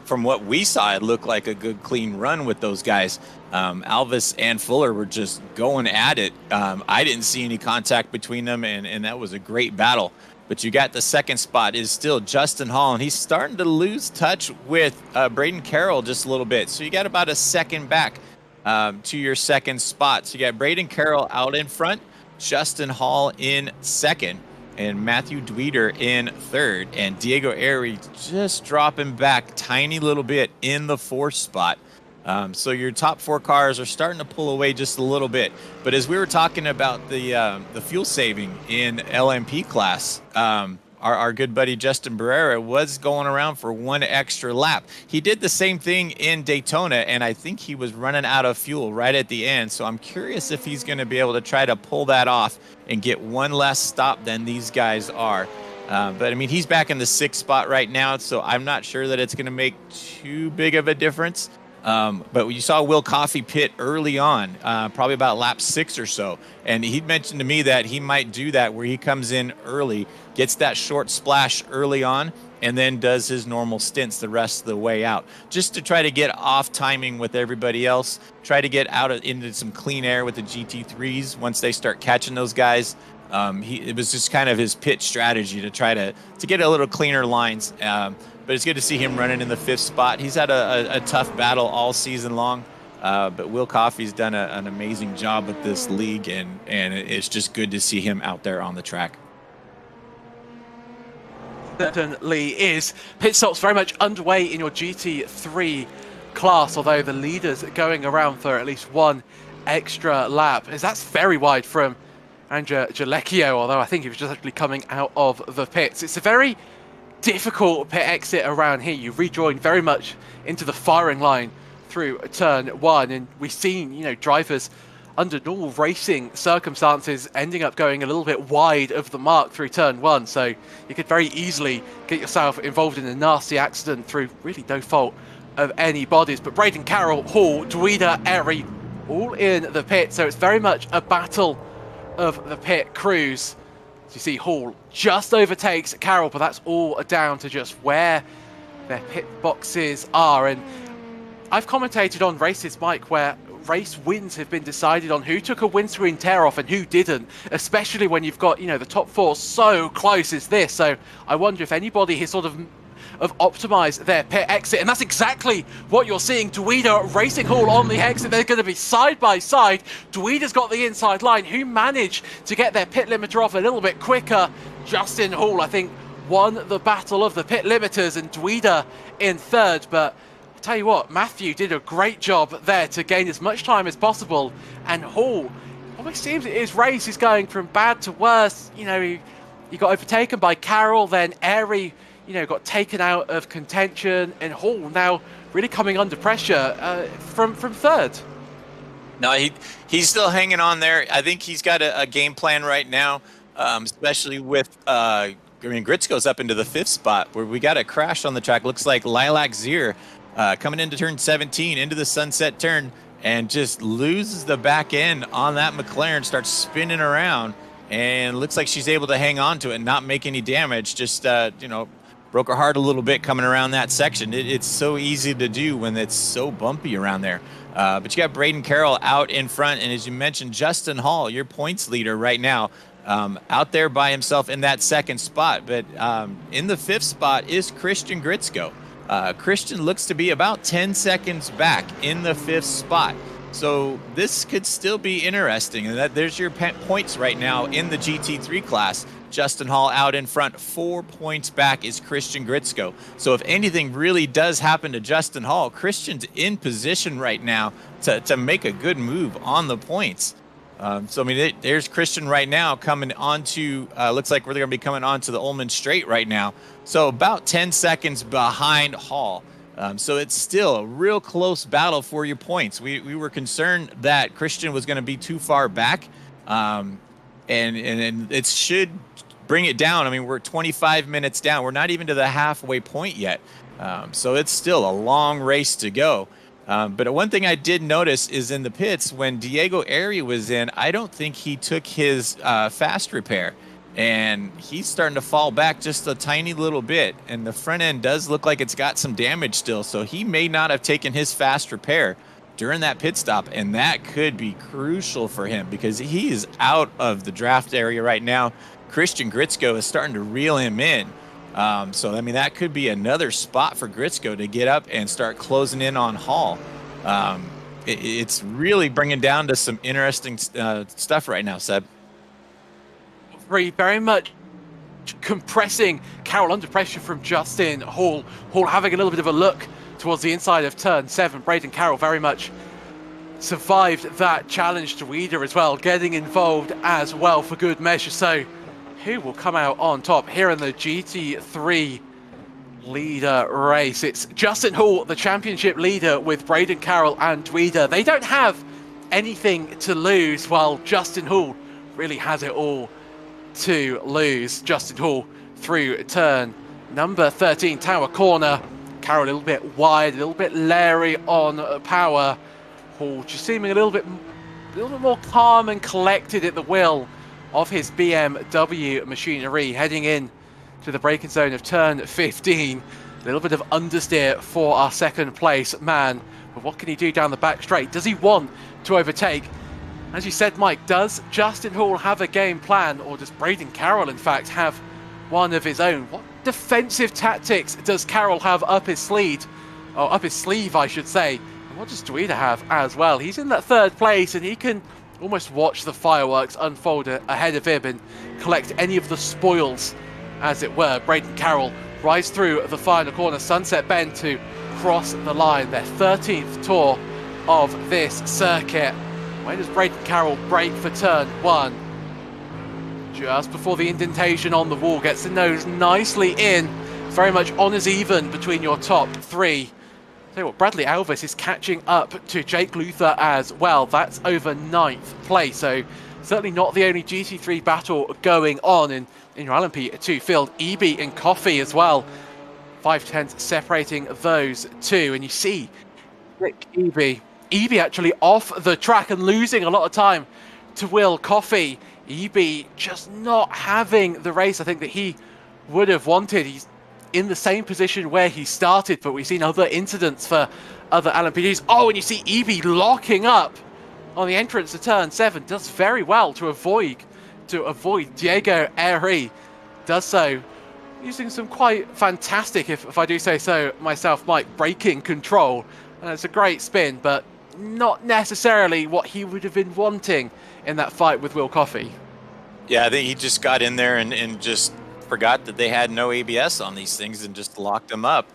from what we saw, it looked like a good, clean run with those guys. Elvis and Fuller were just going at it. I didn't see any contact between them, and that was a great battle. But you got the second spot is still Justin Hall, and he's starting to lose touch with Braden Carroll just a little bit. So you got about a second back to your second spot. So you got Braden Carroll out in front, Justin Hall in second, and Matthew Dweeder in third, and Diego Airy just dropping back tiny little bit in the fourth spot. So your top 4 cars are starting to pull away just a little bit. But as we were talking about the fuel saving in LMP class, our good buddy Justin Barrera was going around for 1 extra lap. He did the same thing in Daytona, and I think he was running out of fuel right at the end. So I'm curious if he's going to be able to try to pull that off and get 1 less stop than these guys are. But I mean, he's back in the 6th spot right now, so I'm not sure that it's going to make too big of a difference. But you saw Will Coffey pit early on, probably about lap 6 or so. And he mentioned to me that he might do that where he comes in early, gets that short splash early on, and then does his normal stints the rest of the way out, just to try to get off timing with everybody else, try to get out into some clean air with the GT3s once they start catching those guys. It was just kind of his pit strategy to try to get a little cleaner lines. But it's good to see him running in the 5th spot. He's had a tough battle all season long, but Will Coffey's done an amazing job with this league, and it's just good to see him out there on the track. Certainly is. Pit stops very much underway in your GT3 class, although the leaders are going around for at least 1 extra lap, as that's very wide from Andrea Jalecchio, although I think he was just actually coming out of the pits. It's a very difficult pit exit around here. You rejoin very much into the firing line through turn 1, and we've seen, drivers under normal racing circumstances ending up going a little bit wide of the mark through turn 1, so you could very easily get yourself involved in a nasty accident through really no fault of anybody's. But Braden Carroll, Hall, Dweeder, Airy, all in the pit, so it's very much a battle of the pit crews. As you see, Hall just overtakes Carroll, but that's all down to just where their pit boxes are. And I've commentated on races, Mike, where race wins have been decided on who took a windscreen tear off and who didn't, especially when you've got, the top 4 so close as this. So I wonder if anybody has sort of optimized their pit exit, and that's exactly what you're seeing. Dweeder racing Hall on the exit. They're going to be side by side. Dweeder's got the inside line. Who managed to get their pit limiter off a little bit quicker? Justin Hall, I think, won the battle of the pit limiters, and Dweeder in 3rd. But I'll tell you what, Matthew did a great job there to gain as much time as possible, and Hall, almost seems his race is going from bad to worse. He got overtaken by Carroll, then Airy got taken out of contention, and Hall now really coming under pressure from 3rd. No, he's still hanging on there. I think he's got a game plan right now, especially with Gritz goes up into the 5th spot where we got a crash on the track. Looks like Lilac Zier coming into turn 17 into the sunset turn and just loses the back end on that McLaren, starts spinning around, and looks like she's able to hang on to it and not make any damage. Just broke her heart a little bit coming around that section. It's so easy to do when it's so bumpy around there. But you got Braden Carroll out in front, and as you mentioned, Justin Hall, your points leader right now, out there by himself in that second spot. But in the fifth spot is Christian Gritzko. Christian looks to be about 10 seconds back in the fifth spot. So this could still be interesting. And there's your points right now in the GT3 class. Justin Hall out in front, 4 points back is Christian Gritzko. So if anything really does happen to Justin Hall, Christian's in position right now to make a good move on the points. So, I mean, there's Christian right now coming onto, looks like we're going to be coming onto the Ullman Straight right now. So about 10 seconds behind Hall. So it's still a real close battle for your points. We were concerned that Christian was going to be too far back, and it should bring it down. I mean, we're 25 minutes down. We're not even to the halfway point yet. So it's still a long race to go. But one thing I did notice is in the pits, when Diego Ari was in, I don't think he took his fast repair. And he's starting to fall back just a tiny little bit. And the front end does look like it's got some damage still. So he may not have taken his fast repair during that pit stop. And that could be crucial for him because he is out of the draft area right now. Christian Gritzko is starting to reel him in. So, I mean, that could be another spot for Gritzko to get up and start closing in on Hall. It's really bringing down to some interesting stuff right now, Seb. Very much compressing Carroll under pressure from Justin Hall. Hall having a little bit of a look towards the inside of turn 7. Braden Carroll very much survived that challenge to Weeder as well, getting involved as well for good measure. So who will come out on top here in the GT3 leader race? It's Justin Hall, the championship leader, with Braden Carroll and Weeder. They don't have anything to lose, while Justin Hall really has it all to lose. Justin Hall through turn number 13, Tower Corner. Carroll a little bit wide, a little bit leery on power. Hall just seeming a little bit more calm and collected at the wheel of his BMW machinery, heading in to the braking zone of turn 15. A little bit of understeer for our second place man. But what can he do down the back straight? Does he want to overtake? As you said, Mike, does Justin Hall have a game plan, or does Braden Carroll, in fact, have one of his own? What defensive tactics does Carroll have up his sleeve, I should say? And what does Dweeder have as well? He's in that third place, and he can almost watch the fireworks unfold ahead of him and collect any of the spoils, as it were. Braden Carroll rides through the final corner, Sunset Bend, to cross the line. Their 13th tour of this circuit. Where does Braden Carroll brake for turn 1? Just before the indentation on the wall, gets the nose nicely in. Very much honours even between your top 3. Tell you what, Bradley Alvis is catching up to Jake Luther as well. That's over 9th place, so certainly not the only GT3 battle going on in your LMP2 field. EB and Coffee as well. 5/10 separating those two, and you see Rick EB actually off the track and losing a lot of time to Will Coffey. EB just not having the race I think that he would have wanted. He's in the same position where he started, but we've seen other incidents for other LMPDs. Oh, and you see EB locking up on the entrance to turn 7. Does very well to avoid Diego Ari. Does so using some quite fantastic, if I do say so myself, Mike, braking control. And it's a great spin, but not necessarily what he would have been wanting in that fight with Will Coffey. Yeah, I think he just got in there and just forgot that they had no ABS on these things and just locked them up.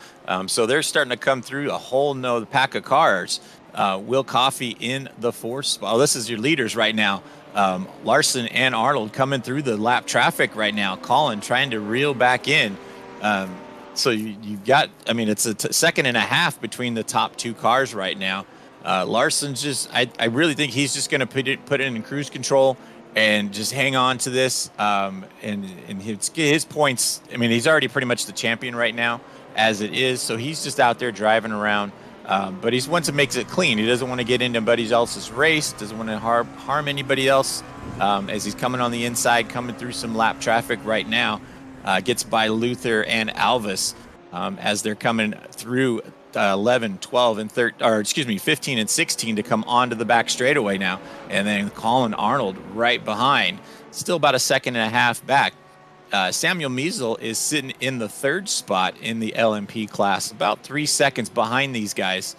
So they're starting to come through a whole nother pack of cars. Will Coffey in the 4th spot. Oh, this is your leaders right now. Larson and Arnold coming through the lap traffic right now. Colin trying to reel back in. So you've got, I mean, it's a second and a half between the top 2 cars right now. Larson's just, I really think he's just going to put it in cruise control and just hang on to this. And his points, I mean, he's already pretty much the champion right now as it is. So he's just out there driving around. But he's once it makes it clean. He doesn't want to get into anybody else's race, doesn't want to harm anybody else as he's coming on the inside, coming through some lap traffic right now. gets by Luther and Alvis as they're coming through 11, 12, and 15 and 16 to come onto the back straightaway now. And then Colin Arnold right behind, still about a second and a half back. Samuel Measle is sitting in the third spot in the LMP class, about 3 seconds behind these guys.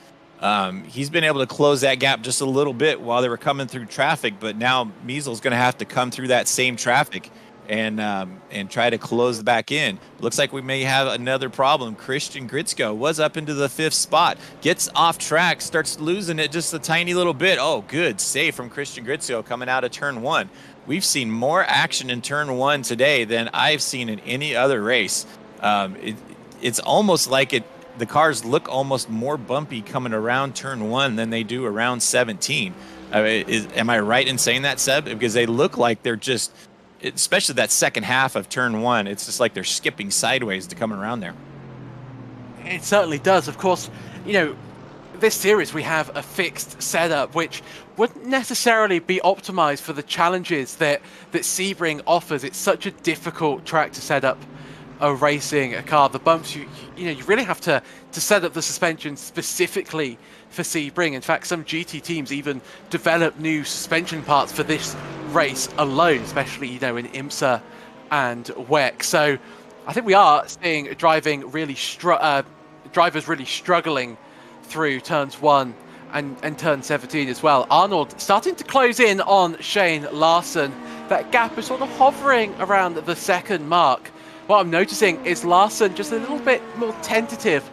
He's been able to close that gap just a little bit while they were coming through traffic, but now Measle's going to have to come through that same traffic and try to close back in. Looks like we may have another problem. Christian Gritzko was up into the 5th spot, gets off track, starts losing it just a tiny little bit. Oh, good save from Christian Gritzko coming out of turn 1. We've seen more action in turn 1 today than I've seen in any other race. It's almost like the cars look almost more bumpy coming around turn 1 than they do around 17. Am I right in saying that, Seb? Because they look like they're just, especially that second half of turn 1, it's just like they're skipping sideways to come around there. It certainly does. Of course, this series we have a fixed setup which wouldn't necessarily be optimized for the challenges that Sebring offers. It's such a difficult track to set up a racing car. The bumps, you really have to set up the suspension specifically for Sebring. In fact, some GT teams even develop new suspension parts for this race alone, especially in IMSA and WEC. So I think we are seeing drivers really struggling through turns 1 and turn 17 as well. Arnold starting to close in on Shane Larson. That gap is sort of hovering around the second mark. What I'm noticing is Larson just a little bit more tentative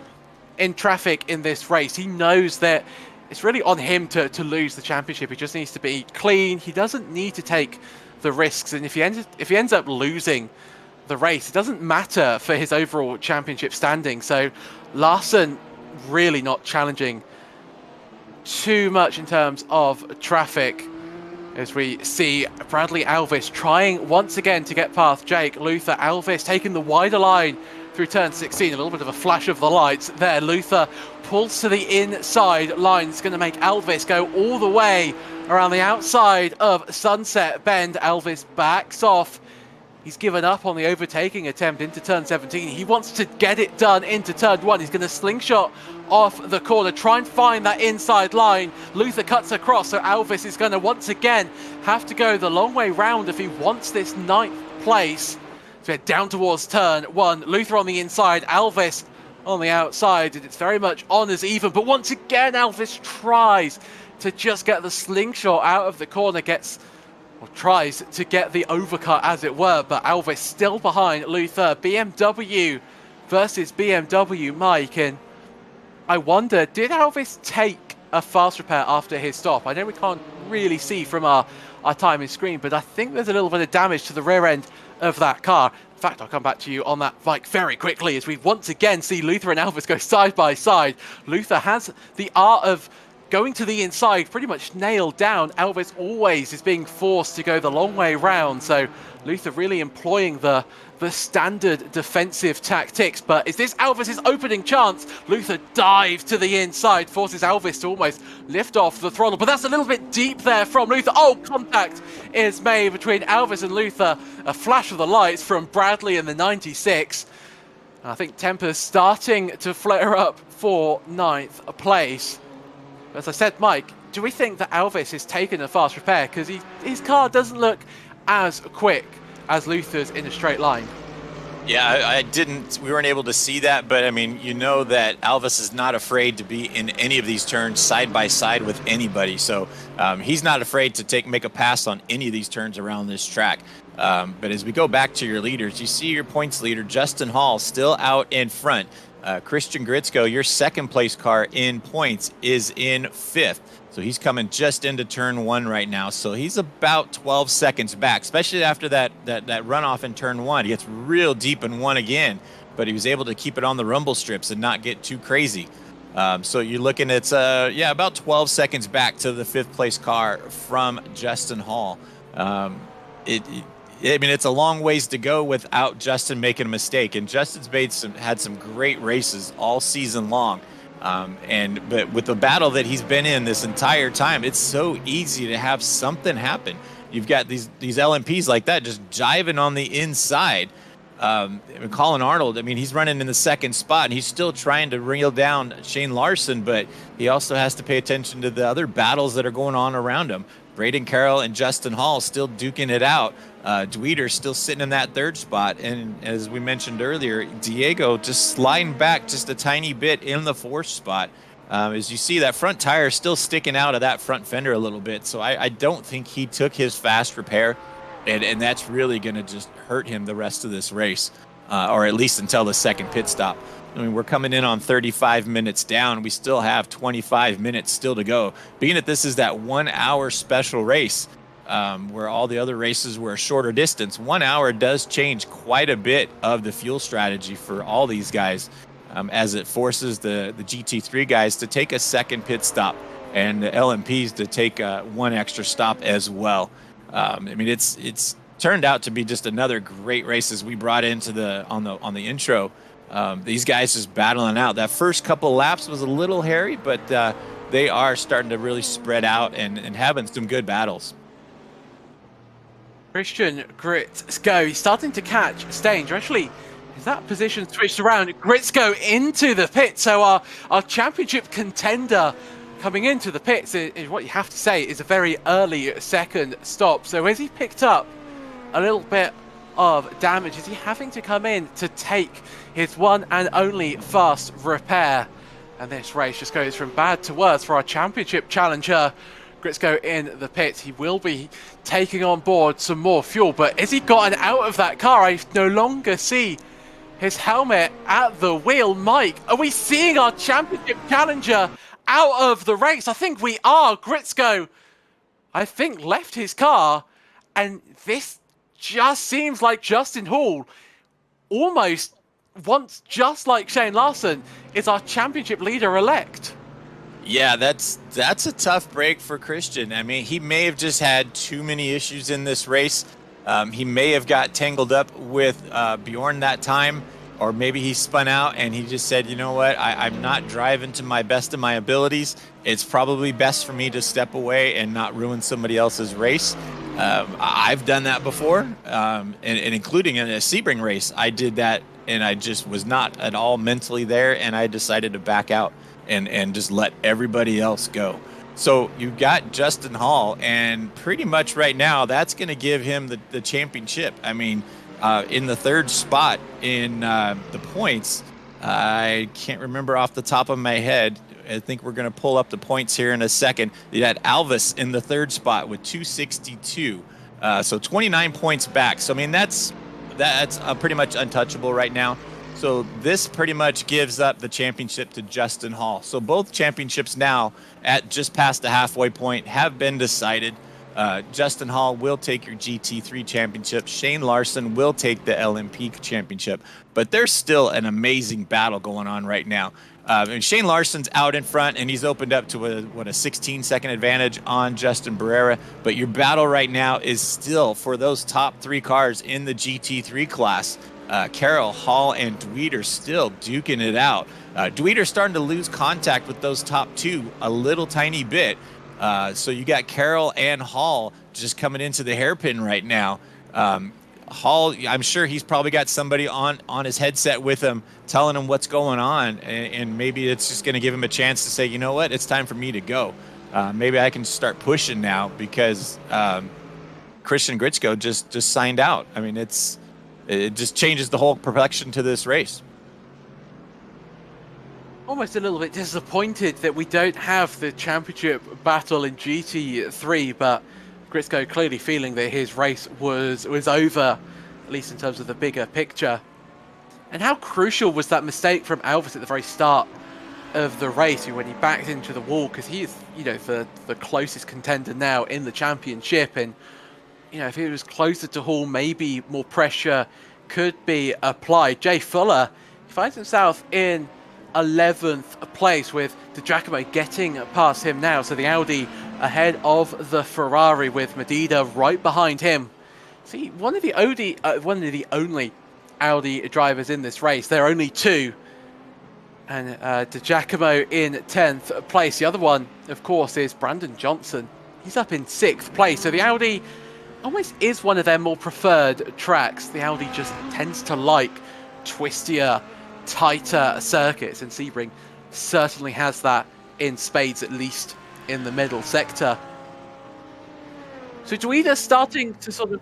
in traffic in this race. He knows that it's really on him to lose the championship. He just needs to be clean. He doesn't need to take the risks. And if he ends up losing the race, it doesn't matter for his overall championship standing. So Larson really not challenging too much in terms of traffic, as we see Bradley Alvis trying once again to get past Jake Luther. Alvis taking the wider line through turn 16. A little bit of a flash of the lights there. Luther pulls to the inside line. It's going to make Alvis go all the way around the outside of Sunset Bend. Alvis backs off. He's given up on the overtaking attempt into turn 17. He wants to get it done into turn 1. He's going to slingshot off the corner, try and find that inside line. Luther cuts across, so Alvis is going to once again have to go the long way round if he wants this 9th place. So down towards turn 1. Luther on the inside, Alvis on the outside, and it's very much on as even. But once again, Alvis tries to just get the slingshot out of the corner, tries to get the overcut, as it were, but Alvis still behind Luther. BMW versus BMW, Mike, and I wonder, did Alvis take a fast repair after his stop? I know we can't really see from our timing screen, but I think there's a little bit of damage to the rear end of that car. In fact, I'll come back to you on that, Mike, very quickly, as we once again see Luther and Alvis go side by side. Luther has the art of going to the inside pretty much nailed down. Alvis always is being forced to go the long way round, so Luther really employing the standard defensive tactics. But is this Alvis's opening chance? Luther dives to the inside, forces Alvis to almost lift off the throttle, but that's a little bit deep there from Luther. Oh, contact is made between Alvis and Luther. A flash of the lights from Bradley in the 96. I think temper's starting to flare up for 9th place. As I said, Mike, do we think that Alvis has taken a fast repair? Because his car doesn't look as quick as Luther's in a straight line. Yeah, we weren't able to see that, but I mean, that Alvis is not afraid to be in any of these turns side by side with anybody. So he's not afraid to make a pass on any of these turns around this track. But as we go back to your leaders, you see your points leader, Justin Hall, still out in front. Christian Gritzko, your second place car in points, is in 5th. So he's coming just into turn 1 right now. So he's about 12 seconds back, especially after that runoff in turn 1. He gets real deep in 1 again, but he was able to keep it on the rumble strips and not get too crazy. So you're looking at, about 12 seconds back to the 5th place car from Justin Hall. It's a long ways to go without Justin making a mistake, and Justin's had some great races all season long. But with the battle that he's been in this entire time, it's so easy to have something happen. You've got these LMPs like that just jiving on the inside, Colin Arnold, I mean, he's running in the second spot, and he's still trying to reel down Shane Larson, but he also has to pay attention to the other battles that are going on around him. Braden Carroll and Justin Hall still duking it out. Dweeter still sitting in that third spot. And as we mentioned earlier, Diego just sliding back just a tiny bit in the fourth spot. As you see, that front tire is still sticking out of that front fender a little bit. So I don't think he took his fast repair. And that's really going to just hurt him the rest of this race, or at least until the second pit stop. I mean, we're coming in on 35 minutes down. We still have 25 minutes still to go. Being that this is that 1 hour special race, where all the other races were a shorter distance, 1 hour does change quite a bit of the fuel strategy for all these guys, as it forces the GT3 guys to take a second pit stop and the LMPs to take one extra stop as well. I mean, it's turned out to be just another great race as we brought into on the intro. These guys just battling out. That first couple laps was a little hairy, but they are starting to really spread out and having some good battles. Christian Gritzko, he's starting to catch Stanger. Actually, is that position switched around? Gritzko into the pit. So our championship contender coming into the pits is what you have to say is a very early second stop. So has he picked up a little bit of damage? Is he having to come in to take his one and only fast repair? And this race just goes from bad to worse for our championship challenger. Gritzko in the pits. He will be taking on board some more fuel, but has he gotten out of that car? I no longer see his helmet at the wheel. Mike, are we seeing our championship challenger out of the race? I think we are. Gritzko, I think, left his car, and this just seems like Justin Hall, almost once just like Shane Larson, is our championship leader-elect. Yeah, that's a tough break for Christian. I mean, he may have just had too many issues in this race. He may have got tangled up with Bjorn that time, or maybe he spun out and he just said, you know what, I'm not driving to my best of my abilities. It's probably best for me to step away and not ruin somebody else's race. I've done that before, and including in a Sebring race. I did that, and I just was not at all mentally there, and I decided to back out and just let everybody else go. So you've got Justin Hall, and pretty much right now, that's going to give him the championship. I mean, in the third spot in the points, I can't remember off the top of my head. I think we're going to pull up the points here in a second. You had Alvis in the third spot with 262. So 29 points back. So, I mean, that's pretty much untouchable right now. So this pretty much gives up the championship to Justin Hall. So both championships now at just past the halfway point have been decided. Justin Hall will take your GT3 championship. Shane Larson will take the LMP championship. But there's still an amazing battle going on right now. And Shane Larson's out in front, and he's opened up to a 16-second advantage on Justin Barrera. But your battle right now is still for those top three cars in the GT3 class. Carroll, Hall, and Dweeter still duking it out. Dweeter's starting to lose contact with those top two a little tiny bit. So you got Carroll and Hall just coming into the hairpin right now. Hall, I'm sure he's probably got somebody on his headset with him telling him what's going on, and maybe it's just going to give him a chance to say, you know what, it's time for me to go. Maybe I can start pushing now because Christian Gritzko just signed out. I mean, it just changes the whole complexion to this race. Almost a little bit disappointed that we don't have the championship battle in GT3, but Gritzko clearly feeling that his race was over, at least in terms of the bigger picture. And how crucial was that mistake from Alvis at the very start of the race when he backed into the wall, because he is, you know, the closest contender now in the championship. And, you know, if he was closer to Hall, maybe more pressure could be applied. Jay Fuller finds himself in 11th place, with DiGiacomo getting past him now. So the Audi ahead of the Ferrari, with Medina right behind him. See, one of the only Audi drivers in this race. There are only two. And DiGiacomo in 10th place. The other one, of course, is Brandon Johnson. He's up in 6th place. So the Audi almost is one of their more preferred tracks. The Audi just tends to like twistier, tighter circuits, and Sebring certainly has that in spades, at least in the middle sector. So Duida starting to sort of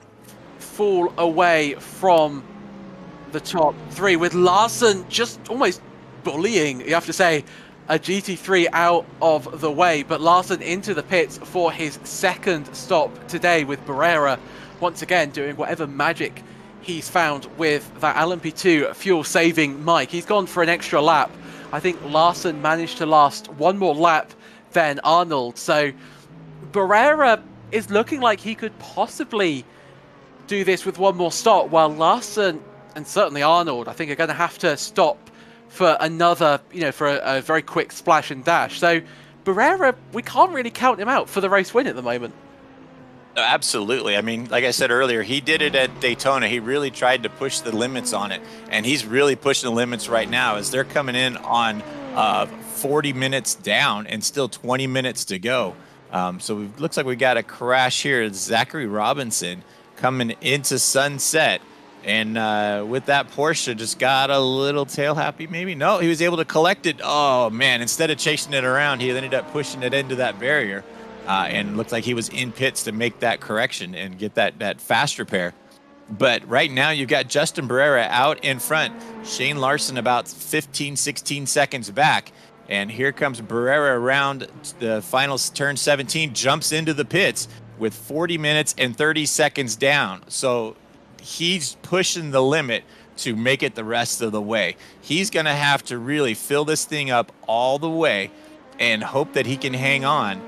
fall away from the top three, with Larson just almost bullying, you have to say, a GT3 out of the way, but Larson into the pits for his second stop today, with Barrera once again doing whatever magic he's found with that LMP2 fuel-saving mic. He's gone for an extra lap. I think Larson managed to last one more lap than Arnold, so Barrera is looking like he could possibly do this with one more stop, while Larson and certainly Arnold, I think, are going to have to stop for another, for a very quick splash and dash. So Barrera, we can't really count him out for the race win at the moment. Absolutely. I mean, like I said earlier, he did it at Daytona. He really tried to push the limits on it, and he's really pushing the limits right now as they're coming in on 40 minutes down and still 20 minutes to go. So it looks like we got a crash here. Zachary Robinson coming into Sunset, and with that Porsche just got a little tail happy maybe. No, he was able to collect it. Oh man, instead of chasing it around, he ended up pushing it into that barrier, and looked like he was in pits to make that correction and get that fast repair. But right now you've got Justin Barrera out in front, Shane Larson about 15-16 seconds back. And here comes Barrera around the final turn 17, jumps into the pits with 40 minutes and 30 seconds down. So he's pushing the limit to make it the rest of the way. He's going to have to really fill this thing up all the way and hope that he can hang on,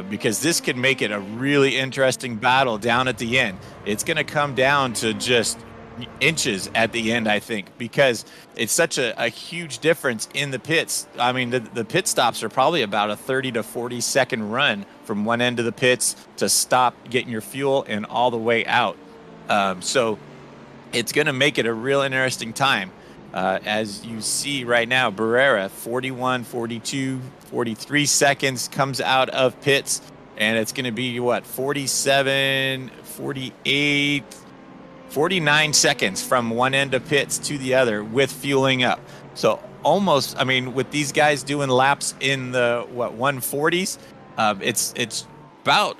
because this could make it a really interesting battle down at the end. It's going to come down to just inches at the end, I think, because it's such a huge difference in the pits. I mean, the pit stops are probably about a 30 to 40 second run from one end of the pits to stop getting your fuel and all the way out. So it's going to make it a real interesting time. As you see right now, Barrera 41, 42, 43 seconds comes out of pits, and it's going to be what, 47, 48, 49 seconds from one end of pits to the other with fueling up. So almost, I mean, with these guys doing laps in the 140s, it's about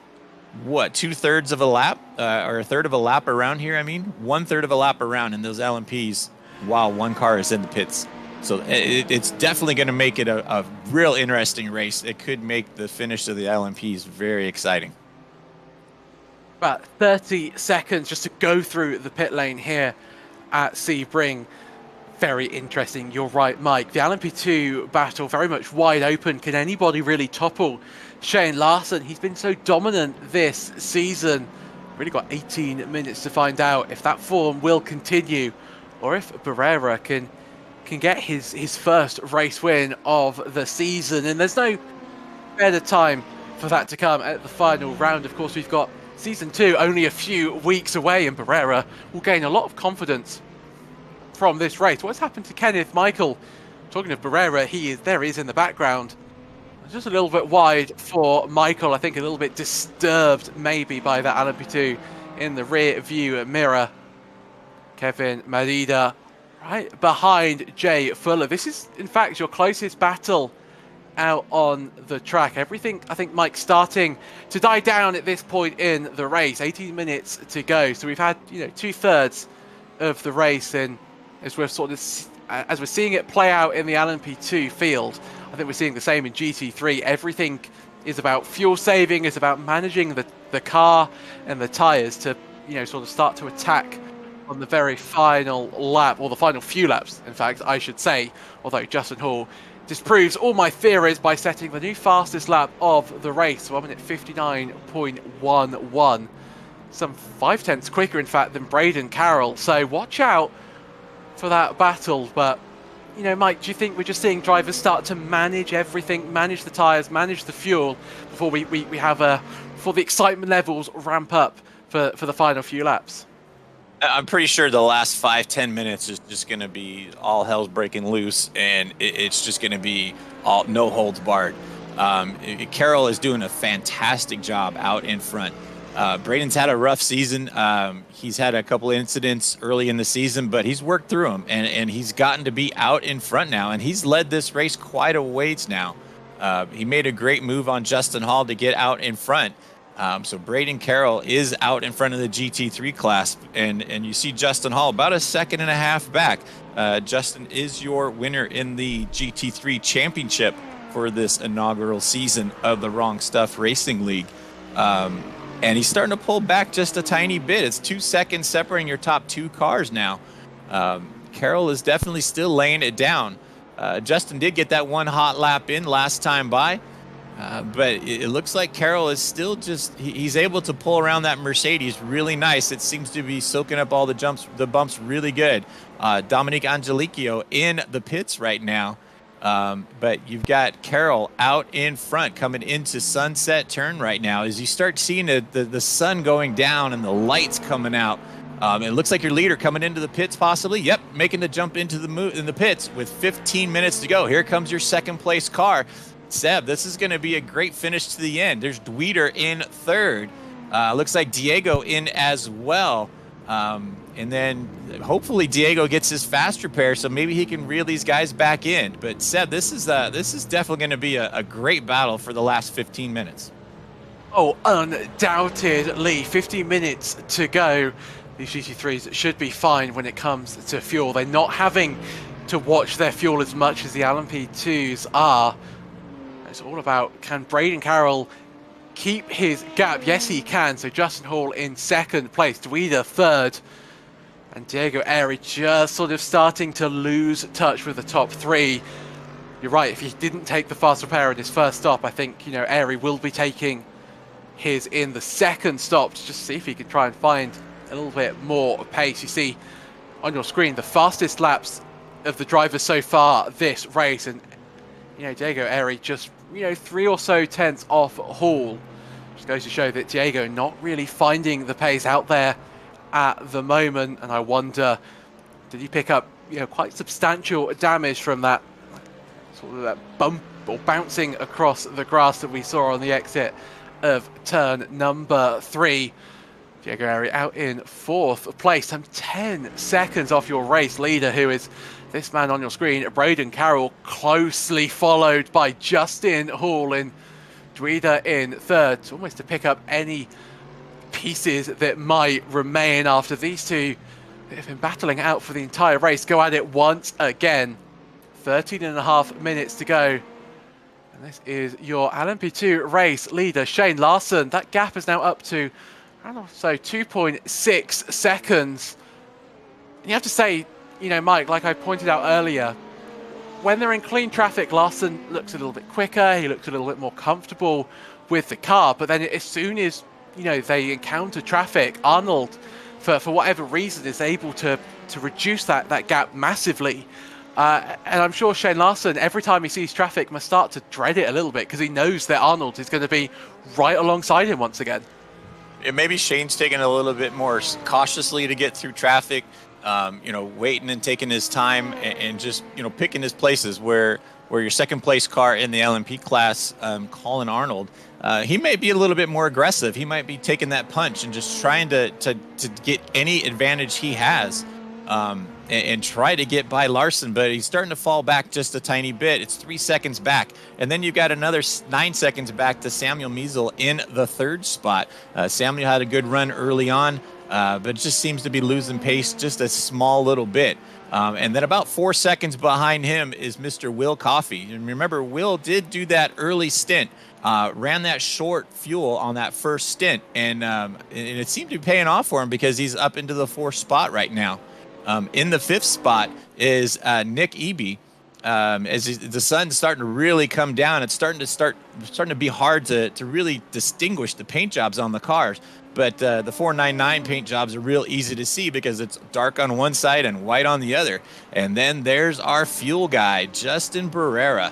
what, 2/3 of a lap, or a third of a lap around here. I mean, 1/3 of a lap around in those LMPs while one car is in the pits. So it's definitely going to make it a real interesting race. It could make the finish of the LMPs very exciting. About 30 seconds just to go through the pit lane here at Sebring. Very interesting. You're right, Mike. The LMP2 battle very much wide open. Can anybody really topple Shane Larson? He's been so dominant this season. Really got 18 minutes to find out if that form will continue, or if Barrera can get his first race win of the season. And there's no better time for that to come at the final round. Of course, we've got Season 2 only a few weeks away, and Barrera will gain a lot of confidence from this race. What's happened to Kenneth Michael? Talking of Barrera, there he is in the background. Just a little bit wide for Michael. I think a little bit disturbed maybe by that LMP2 in the rear view mirror. Kevin Madida right behind Jay Fuller. This is, in fact, your closest battle out on the track. Everything, I think, Mike, starting to die down at this point in the race. 18 minutes to go. So we've had, 2/3 of the race, and as we're seeing it play out in the LMP2 field, I think we're seeing the same in GT3. Everything is about fuel saving, it's about managing the car and the tires to, sort of start to attack on the very final lap, or the final few laps, in fact, I should say, although Justin Hall disproves all my theories by setting the new fastest lap of the race, 1 minute 59.11. Some 5/10 quicker, in fact, than Braden Carroll. So watch out for that battle. But, Mike, do you think we're just seeing drivers start to manage everything, manage the tyres, manage the fuel, before we have before the excitement levels ramp up for the final few laps? I'm pretty sure the last 5-10 minutes is just going to be all hell's breaking loose, and it's just going to be all no holds barred. Carroll is doing a fantastic job out in front. Braden's had a rough season. He's had a couple incidents early in the season, but he's worked through them, and he's gotten to be out in front now, and he's led this race quite a ways now. He made a great move on Justin Hall to get out in front. So Braden Carroll is out in front of the GT3 class, and you see Justin Hall about a second and a half back. Justin is your winner in the GT3 championship for this inaugural season of the Wrong Stuff Racing League. And he's starting to pull back just a tiny bit. It's 2 seconds separating your top two cars now. Carroll is definitely still laying it down. Justin did get that one hot lap in last time by, but it looks like Carroll is still he's able to pull around that Mercedes really nice. It seems to be soaking up all the bumps really good. Dominique Angelicchio in the pits right now. But you've got Carroll out in front coming into Sunset Turn right now. As you start seeing the sun going down and the lights coming out, it looks like your leader coming into the pits possibly. Yep, making the jump into the pits with 15 minutes to go. Here comes your second place car. Seb, this is going to be a great finish to the end. There's Dweeder in third. Looks like Diego in as well. And then hopefully Diego gets his fast repair, so maybe he can reel these guys back in. But Seb, this is definitely going to be a great battle for the last 15 minutes. Oh, undoubtedly. 15 minutes to go. These GT3s should be fine when it comes to fuel. They're not having to watch their fuel as much as the LMP2s are. It's all about, can Braden Carroll keep his gap? Yes, he can. So Justin Hall in second place, Dweeder third. And Diego Airy just sort of starting to lose touch with the top three. You're right, if he didn't take the fast repair in his first stop, I think, Airy will be taking his in the second stop to just see if he can try and find a little bit more pace. You see on your screen the fastest laps of the drivers so far this race. And, Diego Airy just, 3 or so tenths off Hall. Just goes to show that Diego not really finding the pace out there at the moment, and I wonder, did he pick up quite substantial damage from that sort of that bump or bouncing across the grass that we saw on the exit of turn number 3? Diego Airy out in fourth place, some 10 seconds off your race leader, who is this man on your screen, Braden Carroll, closely followed by Justin Hall and Dweeder in third. It's almost to pick up any pieces that might remain after these two have been battling out for the entire race. Go at it once again. 13 and a half minutes to go. And this is your LMP2 race leader, Shane Larson. That gap is now up to, 2.6 seconds. And you have to say, Mike, like I pointed out earlier, when they're in clean traffic, Larson looks a little bit quicker. He looks a little bit more comfortable with the car. But then as soon as they encounter traffic, Arnold, for whatever reason, is able to reduce that gap massively. And I'm sure Shane Larson, every time he sees traffic, must start to dread it a little bit because he knows that Arnold is going to be right alongside him once again. Yeah, maybe Shane's taking a little bit more cautiously to get through traffic, waiting and taking his time and just, picking his places where your second place car in the LMP class, Colin Arnold, he may be a little bit more aggressive. He might be taking that punch and just trying to get any advantage he has and try to get by Larson, but he's starting to fall back just a tiny bit. It's 3 seconds back. And then you've got another 9 seconds back to Samuel Meisel in the third spot. Samuel had a good run early on, but it just seems to be losing pace just a small little bit. And then about 4 seconds behind him is Mr. Will Coffey. And remember, Will did do that early stint, ran that short fuel on that first stint, and it seemed to be paying off for him because he's up into the fourth spot right now. In the fifth spot is Nick Eby. As the sun's starting to really come down, it's starting to be hard to really distinguish the paint jobs on the cars. But the 499 paint jobs are real easy to see because it's dark on one side and white on the other. And then there's our fuel guy, Justin Barrera.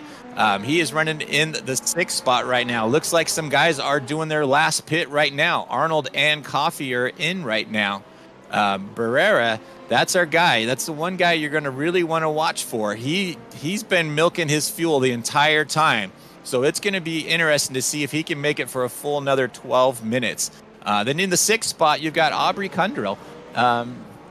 He is running in the sixth spot right now. Looks like some guys are doing their last pit right now. Arnold and Coffey are in right now. Barrera, that's our guy. That's the one guy you're going to really want to watch for. He's been milking his fuel the entire time. So it's going to be interesting to see if he can make it for a full another 12 minutes. Then in the 6th spot, you've got Aubrey Kundrill.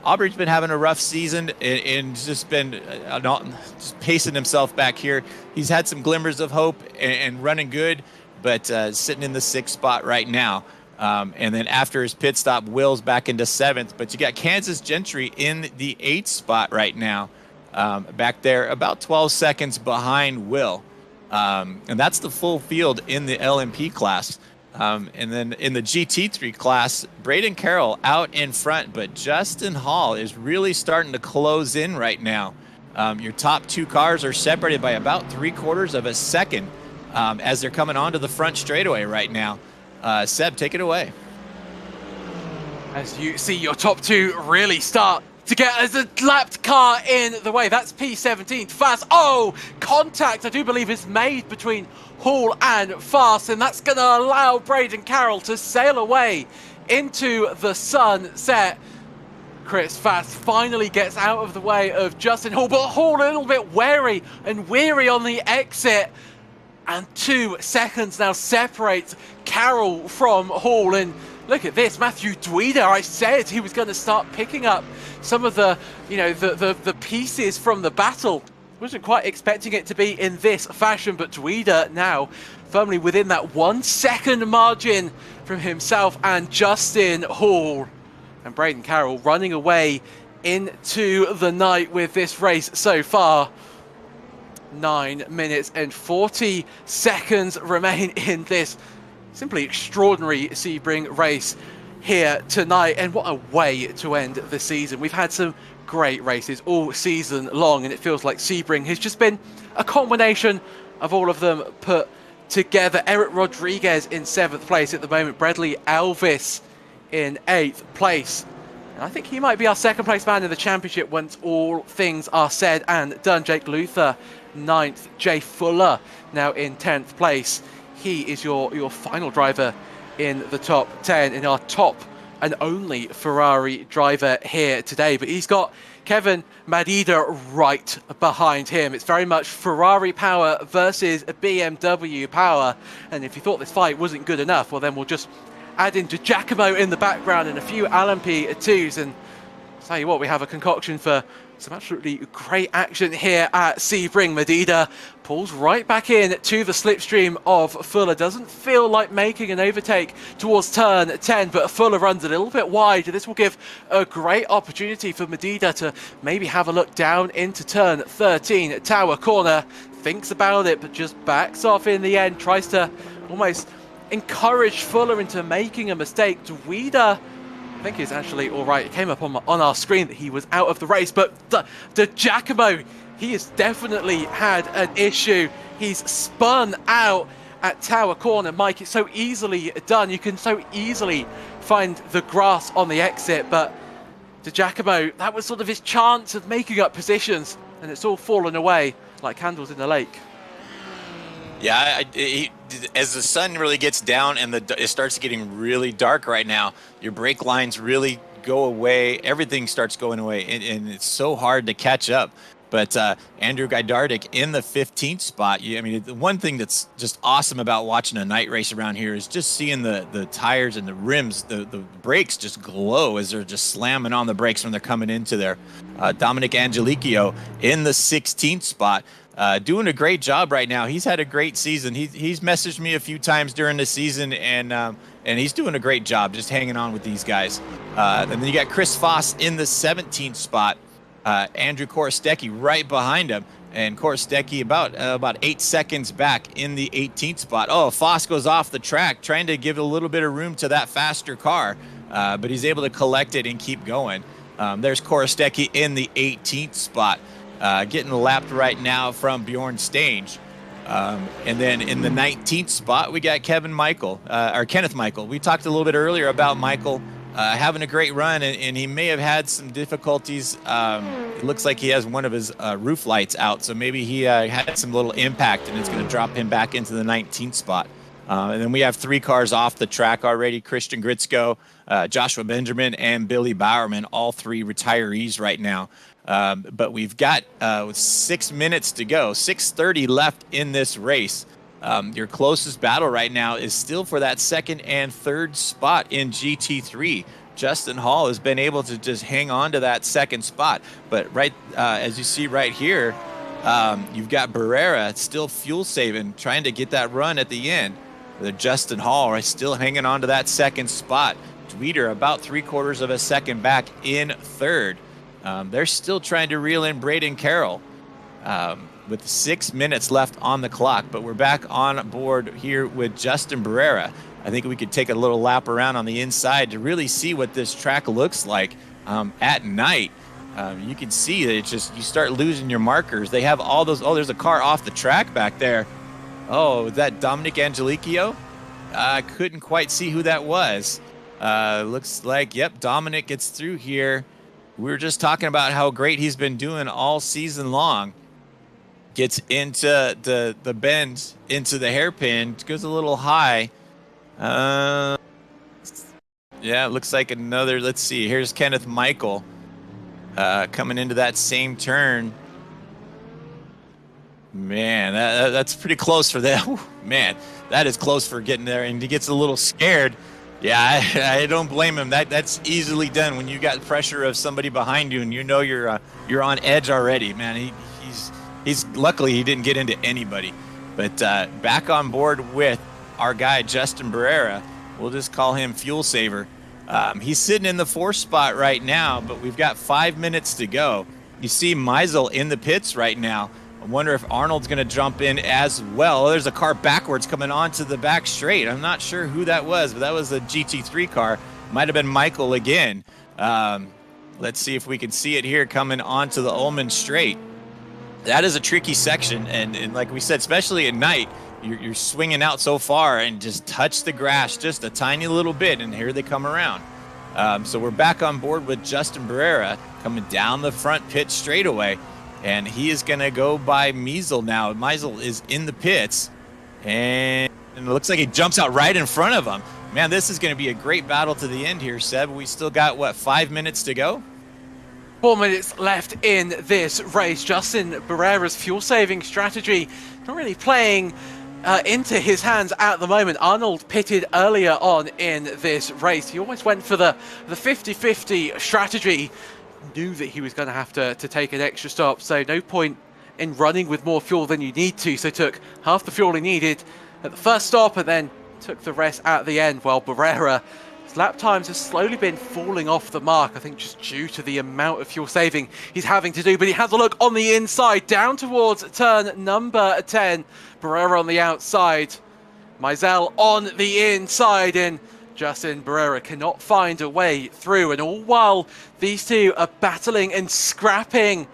Aubrey's been having a rough season and just been just pacing himself back here. He's had some glimmers of hope and running good, but sitting in the 6th spot right now. And then after his pit stop, Will's back into 7th. But you got Kansas Gentry in the 8th spot right now, back there about 12 seconds behind Will. And that's the full field in the LMP class. And then in the GT3 class, Braden Carroll out in front, but Justin Hall is really starting to close in right now. Your top 2 cars are separated by about 3/4 of a second as they're coming onto the front straightaway right now. Seb, take it away. As you see your top 2 really start to get as a lapped car in the way. That's P17 fast. Oh, contact I do believe is made between Hall and Fast, and that's going to allow Braden Carroll to sail away into the sunset. Chris Fast finally gets out of the way of Justin Hall, but Hall a little bit wary and weary on the exit. And 2 seconds now separates Carroll from Hall. And look at this, Matthew Dweeder, I said he was going to start picking up some of the, the pieces from the battle. Wasn't quite expecting it to be in this fashion, but Dweeder now firmly within that 1 second margin from himself and Justin Hall. And Braden Carroll running away into the night with this race so far. 9 minutes and 40 seconds remain in this simply extraordinary Sebring race here tonight. And what a way to end the season. We've had some great races all season long, and it feels like Sebring has just been a combination of all of them put together. Eric Rodriguez in 7th place at the moment. Bradley Elvis in 8th place. And I think he might be our 2nd place man in the championship once all things are said and done. Jake Luther 9th. Jay Fuller now in 10th place. He is your final driver in the top 10 in our top and only Ferrari driver here today. But he's got Kevin Madida right behind him. It's very much Ferrari power versus BMW power. And if you thought this fight wasn't good enough, well then we'll just add in Giacomo in the background and a few LMP2s. And tell you what, we have a concoction for some absolutely great action here at Sebring. Madida pulls right back in to the slipstream of Fuller. Doesn't feel like making an overtake towards turn 10, but Fuller runs a little bit wide. This will give a great opportunity for Madida to maybe have a look down into turn 13. Tower corner, thinks about it, but just backs off in the end. Tries to almost encourage Fuller into making a mistake. Dweeder, I think he's actually all right. It came up on our screen that he was out of the race, but the Giacomo, he has definitely had an issue. He's spun out at Tower Corner. Mike, it's so easily done. You can so easily find the grass on the exit, but the Giacomo, that was sort of his chance of making up positions, and it's all fallen away like candles in the lake. Yeah, as the sun really gets down and it starts getting really dark right now, your brake lines really go away. Everything starts going away, and it's so hard to catch up. But Andrew Gajdarczyk in the 15th spot. I mean, the one thing that's just awesome about watching a night race around here is just seeing the tires and the rims, the brakes just glow as they're just slamming on the brakes when they're coming into there. Dominic Angelicchio in the 16th spot. Doing a great job right now. He's had a great season. He's messaged me a few times during the season, and he's doing a great job just hanging on with these guys. And then you got Chris Foss in the 17th spot. Andrew Korostecki right behind him, and Korostecki about 8 seconds back in the 18th spot. Oh, Foss goes off the track, trying to give a little bit of room to that faster car, but he's able to collect it and keep going. There's Korostecki in the 18th spot. Getting lapped right now from Bjorn Stange. And then in the 19th spot, we got Kenneth Michael. We talked a little bit earlier about Michael having a great run, and he may have had some difficulties. It looks like he has one of his roof lights out, so maybe he had some little impact, and it's going to drop him back into the 19th spot. And then we have 3 cars off the track already: Christian Gritzko, Joshua Benjamin, and Billy Bowerman, all 3 retirees right now. But we've got 6 minutes to go, 6:30 left in this race. Your closest battle right now is still for that second and third spot in GT3. Justin Hall has been able to just hang on to that second spot. But as you see right here, you've got Barrera still fuel saving, trying to get that run at the end. Justin Hall is still hanging on to that second spot. Dweeter about 3/4 of a second back in third. They're still trying to reel in Braden Carroll with 6 minutes left on the clock. But we're back on board here with Justin Barrera. I think we could take a little lap around on the inside to really see what this track looks like at night. You can see that it's just, you start losing your markers. They have all those, there's a car off the track back there. Oh, is that Dominic Angelicchio? I couldn't quite see who that was. Looks like, yep, Dominic gets through here. We were just talking about how great he's been doing all season long. Gets into the bend, into the hairpin, goes a little high. Yeah, it looks like another, let's see, here's Kenneth Michael coming into that same turn. Man, that's pretty close for that. Man, that is close for getting there, and he gets a little scared. Yeah, I don't blame him. That's easily done when you got pressure of somebody behind you, and you know you're on edge already. Man, he's luckily he didn't get into anybody. But back on board with our guy Justin Barrera. We'll just call him Fuel Saver. He's sitting in the 4th spot right now, but we've got 5 minutes to go. You see Meisel in the pits right now. I wonder if Arnold's going to jump in as well. There's a car backwards coming onto the back straight. I'm not sure who that was, but that was a GT3 car. Might have been Michael again. Let's see if we can see it here coming onto the Ullman straight. That is a tricky section, and like we said, especially at night, you're swinging out so far and just touch the grass just a tiny little bit, and here they come around. So we're back on board with Justin Barrera coming down the front pit straightaway. And he is going to go by Meisel now. Meisel is in the pits, and it looks like he jumps out right in front of him. Man, this is going to be a great battle to the end here, Seb. We still got, what, 5 minutes to go? 4 minutes left in this race. Justin Barrera's fuel-saving strategy not really playing into his hands at the moment. Arnold pitted earlier on in this race. He almost went for the 50-50 strategy. Knew that he was going to have to take an extra stop, so no point in running with more fuel than you need to, so took half the fuel he needed at the first stop and then took the rest at the end. While Barrera's lap times have slowly been falling off the mark, I think just due to the amount of fuel saving he's having to do. But he has a look on the inside down towards turn number 10. Barrera on the outside, Meisel on the inside, and Justin Barrera cannot find a way through. And all while these two are battling and scrapping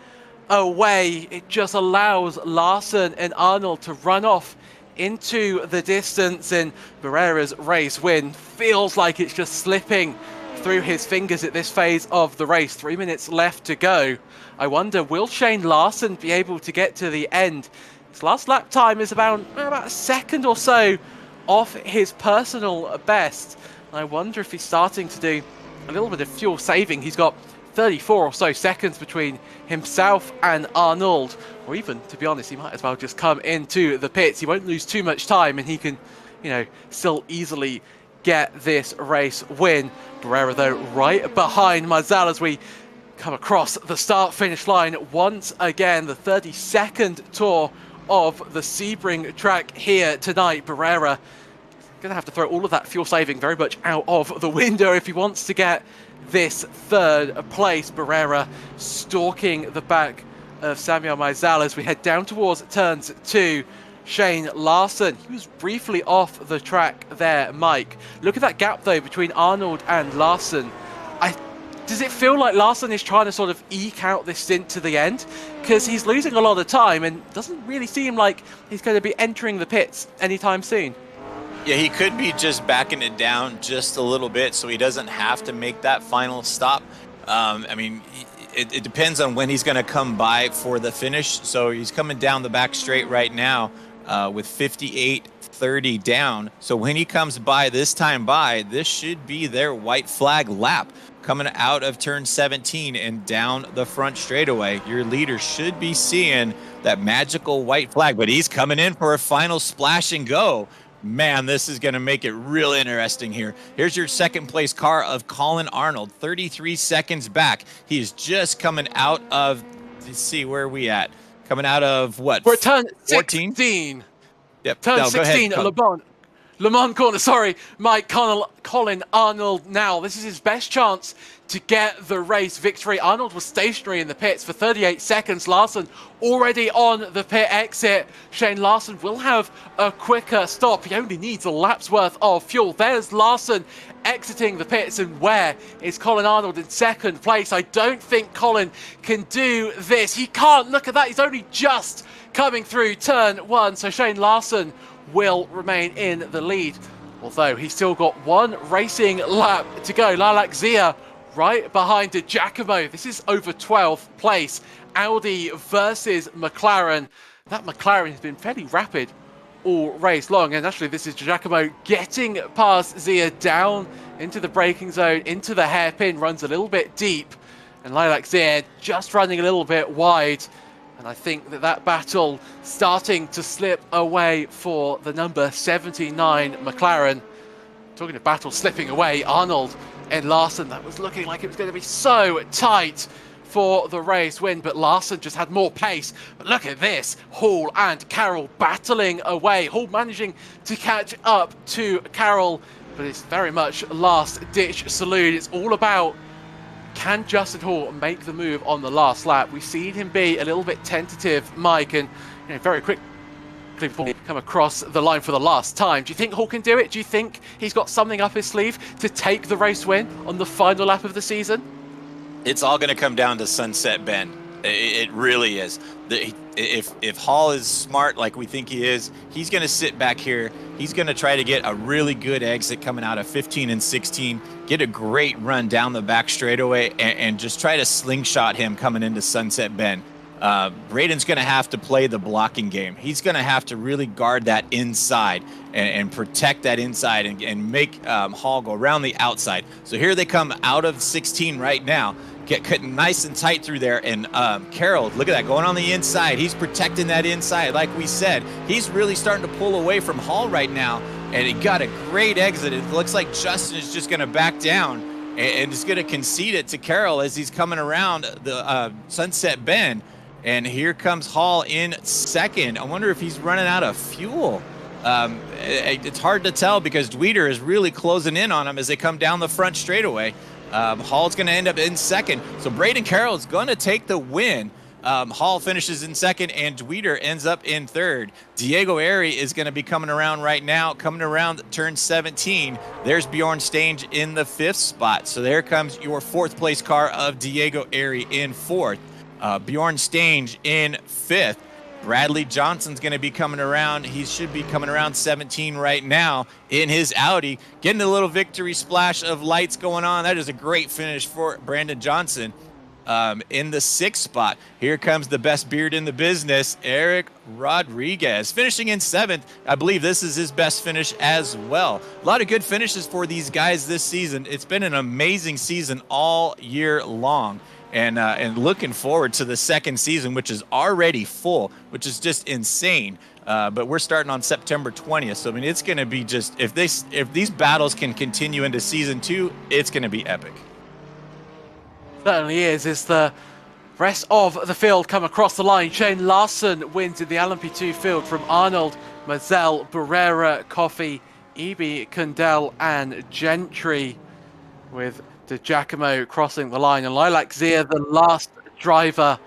away, it just allows Larson and Arnold to run off into the distance, and Barrera's race win feels like it's just slipping through his fingers at this phase of the race. 3 minutes left to go. I wonder, will Shane Larson be able to get to the end? His last lap time is about a second or so off his personal best. I wonder if he's starting to do a little bit of fuel saving. He's got 34 or so seconds between himself and Arnold. Or even, to be honest, he might as well just come into the pits. He won't lose too much time, and he can, still easily get this race win. Barrera, though, right behind Meisel as we come across the start-finish line once again. The 32nd tour of the Sebring track here tonight. Barrera going to have to throw all of that fuel saving very much out of the window if he wants to get this 3rd place. Barrera stalking the back of Samuel Meisel as we head down towards turns 2. Shane Larson, he was briefly off the track there, Mike. Look at that gap though between Arnold and Larson. Does it feel like Larson is trying to sort of eke out this stint to the end? Because he's losing a lot of time and doesn't really seem like he's going to be entering the pits anytime soon. Yeah, he could be just backing it down just a little bit so he doesn't have to make that final stop. It depends on when he's going to come by for the finish. So he's coming down the back straight right now with 58.30 down. So when he comes by this time this should be their white flag lap. coming out of turn 17 and down the front straightaway. Your leader should be seeing that magical white flag, but he's coming in for a final splash and go. Man, this is going to make it real interesting here. Here's your second place car of Colin Arnold, 33 seconds back. He is just coming out of, let's see, where are we at? Coming out of what? We're at turn 14? 16. Yep. Turn No, 16 at Le Mans corner, sorry, Colin Arnold now. This is his best chance to get the race victory. Arnold was stationary in the pits for 38 seconds. Larson already on the pit exit. Shane Larson will have a quicker stop. He only needs a lap's worth of fuel. There's Larson exiting the pits, and where is Colin Arnold in second place? I don't think Colin can do this. He can't. Look at that. He's only just coming through turn 1, so Shane Larson will remain in the lead, although he's still got one racing lap to go. Lilac Zia right behind Giacomo. This is over 12th place. Audi versus McLaren. That McLaren has been fairly rapid all race long, and actually this is Giacomo getting past Zia down into the braking zone, into the hairpin, runs a little bit deep, and Lilac Zia just running a little bit wide. And I think that battle starting to slip away for the number 79 McLaren. Talking of battle slipping away, Arnold and Larson, that was looking like it was going to be so tight for the race win, but Larson just had more pace. But look at this, Hall and Carroll battling away. Hall managing to catch up to Carroll, but it's very much last-ditch salute. It's all about, can Justin Hall make the move on the last lap? We've seen him be a little bit tentative, Mike, and very quickly before he come across the line for the last time. Do you think Hall can do it? Do you think he's got something up his sleeve to take the race win on the final lap of the season? It's all going to come down to Sunset Bend. It really is. If Hall is smart like we think he is, he's going to sit back here. He's going to try to get a really good exit coming out of 15 and 16, get a great run down the back straightaway, and just try to slingshot him coming into Sunset Bend. Braden's going to have to play the blocking game. He's going to have to really guard that inside and protect that inside and make Hall go around the outside. So here they come out of 16 right now. Get cut nice and tight through there, and Carroll, look at that, going on the inside. He's protecting that inside. Like we said, he's really starting to pull away from Hall right now, and he got a great exit. It looks like Justin is just going to back down and is going to concede it to Carroll as he's coming around the Sunset Bend. And here comes Hall in second. I wonder if he's running out of fuel. It's hard to tell because Dweeder is really closing in on him as they come down the front straightaway. Hall's going to end up in second. So Braden Carroll is going to take the win. Hall finishes in second, and Dweeder ends up in third. Diego Airy is going to be coming around right now, coming around turn 17. There's Bjorn Stange in the 5th spot. So there comes your 4th place car of Diego Airy in 4th. Bjorn Stange in 5th. Bradley Johnson's going to be coming around. He should be coming around 17 right now in his Audi. Getting a little victory splash of lights going on. That is a great finish for Brandon Johnson. In the 6th spot, here comes the best beard in the business, Eric Rodriguez, finishing in 7th. I believe this is his best finish as well. A lot of good finishes for these guys this season. It's been an amazing season all year long. And looking forward to the second season, which is already full, which is just insane. But we're starting on September 20th. So, I mean, it's going to be just, if these battles can continue into season 2, it's going to be epic. Certainly is. As the rest of the field come across the line, Shane Larson wins in the LMP2 field from Arnold, Mazel, Barrera, Coffey, Eby, Kundell, and Gentry, with De Giacomo crossing the line, and Lilac Zia, the last driver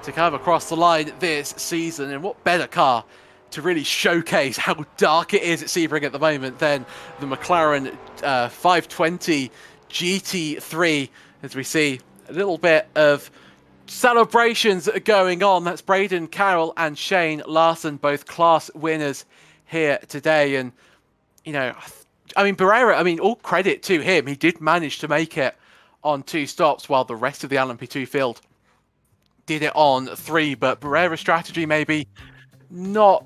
to come across the line this season. And what better car to really showcase how dark it is at Sebring at the moment than the McLaren 520 GT3, as we see a little bit of celebrations going on. That's Braden Carroll and Shane Larson, both class winners here today. And, you know, I mean, Barrera, all credit to him. He did manage to make it on 2 stops while the rest of the LMP2 field did it on 3. But Barrera's strategy maybe not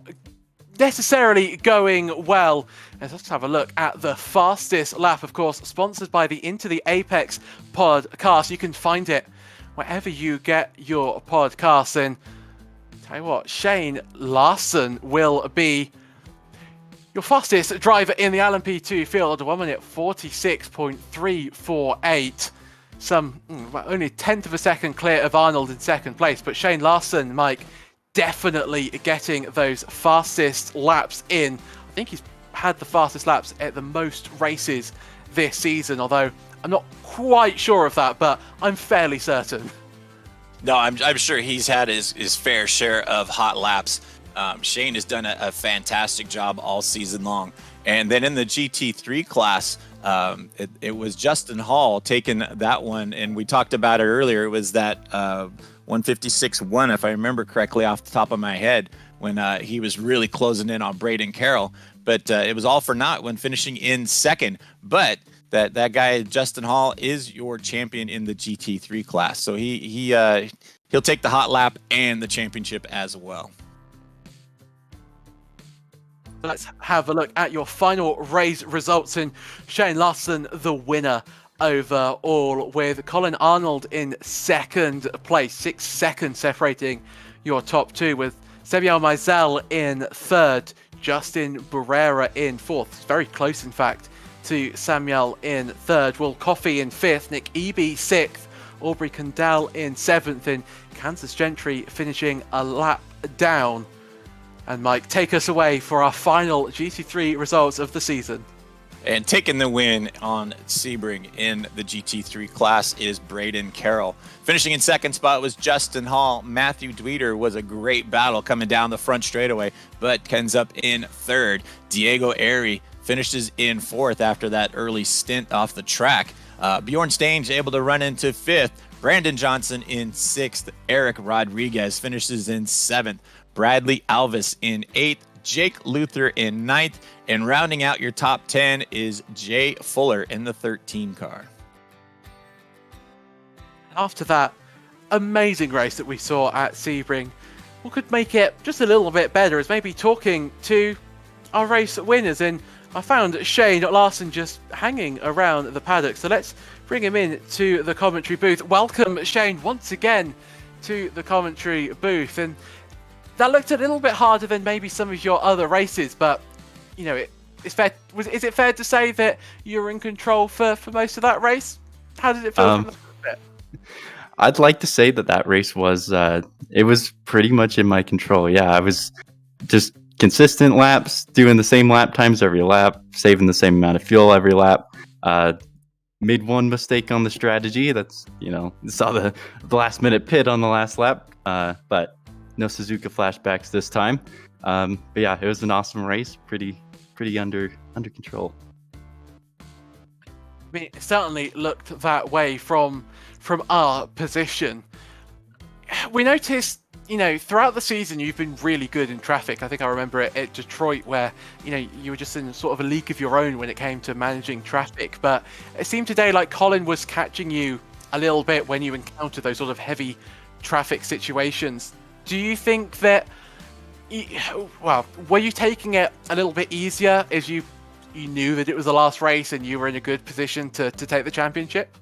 necessarily going well. Let's have a look at the fastest lap, of course, sponsored by the Into the Apex podcast. You can find it wherever you get your podcasts. And tell you what, Shane Larson will be your fastest driver in the LMP2 field, 1 minute 46.348. Only a tenth of a second clear of Arnold in second place, but Shane Larson, Mike, definitely getting those fastest laps in. I think he's had the fastest laps at the most races this season, although I'm not quite sure of that, but I'm fairly certain. No, I'm sure he's had his fair share of hot laps. Shane has done a fantastic job all season long. And then in the GT3 class, it was Justin Hall taking that one, and we talked about it earlier. It was that 156.1, if I remember correctly off the top of my head, when he was really closing in on Braden Carroll. But it was all for naught when finishing in second. But that guy, Justin Hall, is your champion in the GT3 class. So he'll take the hot lap and the championship as well. Let's have a look at your final race results. In Shane Larson, the winner overall, with Colin Arnold in second place, 6 seconds separating your top two, with Sebastian Meisel in third, Justin Barrera in fourth. It's very close, in fact, to Samuel in third, Will Coffey in fifth, Nick Eby sixth, Aubrey Condell in seventh, and Kansas Gentry finishing a lap down. And Mike, take us away for our final GT3 results of the season. And taking the win on Sebring in the GT3 class is Braden Carroll. Finishing in second spot was Justin Hall. Matthew Dweeter was a great battle coming down the front straightaway, but ends up in third. Diego Airy finishes in fourth after that early stint off the track. Bjorn Stange able to run into fifth. Brandon Johnson in sixth. Eric Rodriguez finishes in seventh. Bradley Alvis in eighth. Jake Luther in ninth. And rounding out your top 10 is Jay Fuller in the 13 car. After that amazing race that we saw at Sebring, what could make it just a little bit better is maybe talking to our race winners. And I found Shane Larson just hanging around the paddock. So let's bring him in to the commentary booth. Welcome, Shane, once again to the commentary booth. And that looked a little bit harder than maybe some of your other races, but you know, it's fair. Is it fair to say that you were in control for most of that race? How did it feel? I'd like to say that race was it was pretty much in my control. Yeah, I was just consistent laps, doing the same lap times every lap, saving the same amount of fuel every lap. Made one mistake on the strategy. That's, saw the last minute pit on the last lap, but no Suzuka flashbacks this time. But yeah, it was an awesome race. Pretty under control. I mean, it certainly looked that way from our position. We noticed, throughout the season, you've been really good in traffic. I think I remember it at Detroit where, you were just in sort of a league of your own when it came to managing traffic. But it seemed today like Colin was catching you a little bit when you encountered those sort of heavy traffic situations. Do you think that, were you taking it a little bit easier as you knew that it was the last race and you were in a good position to take the championship?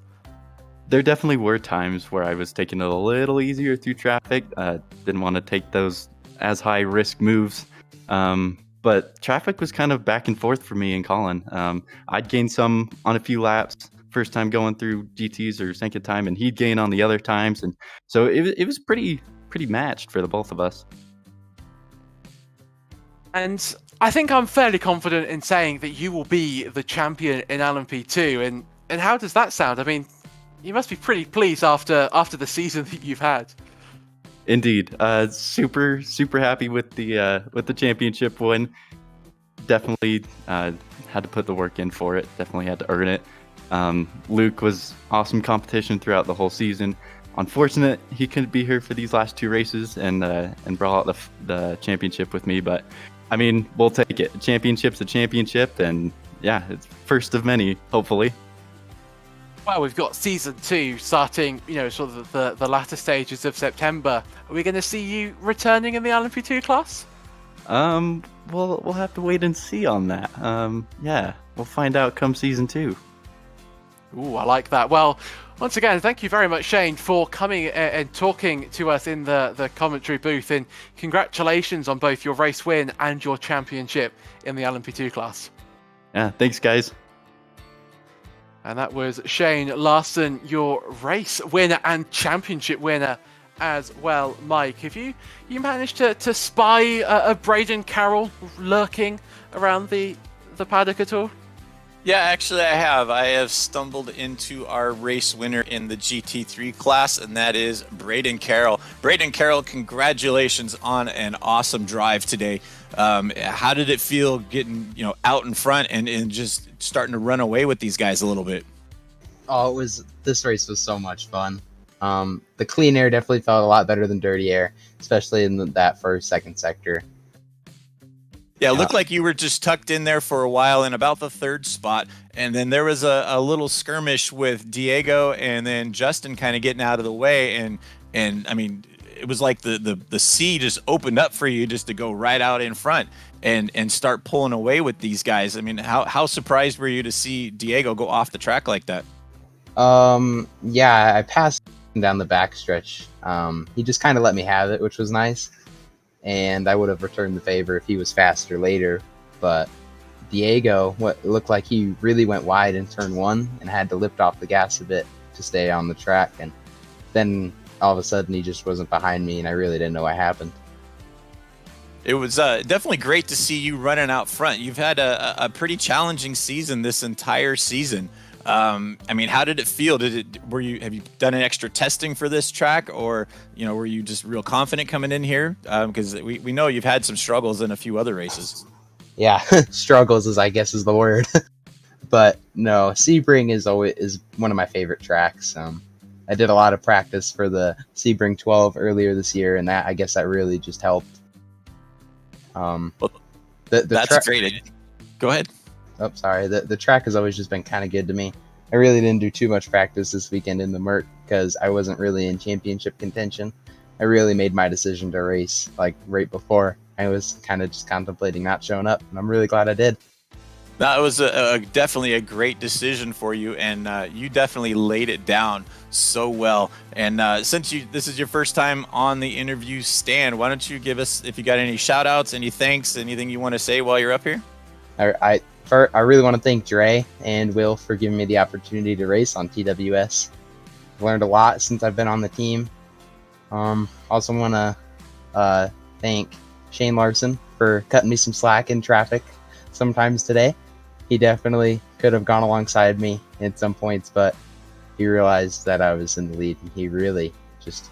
There definitely were times where I was taking it a little easier through traffic. Didn't want to take those as high risk moves. But traffic was kind of back and forth for me and Colin. I'd gain some on a few laps, first time going through GTs or second time, and he'd gain on the other times. And so it was pretty matched for the both of us. And I think I'm fairly confident in saying that you will be the champion in LMP2. And how does that sound? I mean, you must be pretty pleased after the season that you've had. Indeed, super happy with the championship win. Definitely had to put the work in for it. Definitely had to earn it. Luke was awesome competition throughout the whole season. Unfortunate he couldn't be here for these last two races and brought out the championship with me. But I mean, we'll take it. A championship's a championship, and yeah, it's first of many, hopefully. Well, we've got season 2 starting, sort of the latter stages of September. Are we going to see you returning in the LMP2 class? we'll have to wait and see on that. Yeah, we'll find out come season 2. Ooh, I like that. Well, once again, thank you very much, Shane, for coming and talking to us in the commentary booth. And congratulations on both your race win and your championship in the LMP2 class. Yeah, thanks, guys. And that was Shane Larson, your race winner and championship winner as well. Mike, have you managed to spy a Braden Carroll lurking around the paddock at all? Yeah, actually I have. I have stumbled into our race winner in the GT3 class, and that is Braden Carroll. Braden Carroll, congratulations on an awesome drive today. How did it feel getting out in front and just starting to run away with these guys a little bit? Oh, this race was so much fun. The clean air definitely felt a lot better than dirty air, especially in that first, second sector. Yeah, it looked like you were just tucked in there for a while in about the third spot. And then there was a little skirmish with Diego and then Justin kind of getting out of the way. And I mean, it was like the sea just opened up for you just to go right out in front and start pulling away with these guys. I mean, how surprised were you to see Diego go off the track like that? Yeah, I passed him down the backstretch. He just kind of let me have it, which was nice. And I would have returned the favor if he was faster later. But Diego, what looked like he really went wide in turn 1 and had to lift off the gas a bit to stay on the track. And then all of a sudden he just wasn't behind me, and I really didn't know what happened. It was definitely great to see you running out front. You've had a pretty challenging season this entire season. I mean, how did it feel? Have you done an extra testing for this track, or were you just real confident coming in here? Because we know you've had some struggles in a few other races. Yeah, struggles I guess is the word. But no, Sebring is one of my favorite tracks. I did a lot of practice for the Sebring 12 earlier this year, and I guess that really just helped. Well, that's great. Go ahead. Oh, sorry. The track has always just been kind of good to me. I really didn't do too much practice this weekend in the Merc because I wasn't really in championship contention. I really made my decision to race like right before. I was kind of just contemplating not showing up, and I'm really glad I did. That was definitely a great decision for you, and you definitely laid it down so well. And since this is your first time on the interview stand, why don't you give us, if you got any shout outs, any thanks, anything you want to say while you're up here? I really want to thank Dre and Will for giving me the opportunity to race on TWS. I've learned a lot since I've been on the team. Also want to thank Shane Larson for cutting me some slack in traffic sometimes today. He definitely could have gone alongside me at some points, but he realized that I was in the lead, and he really just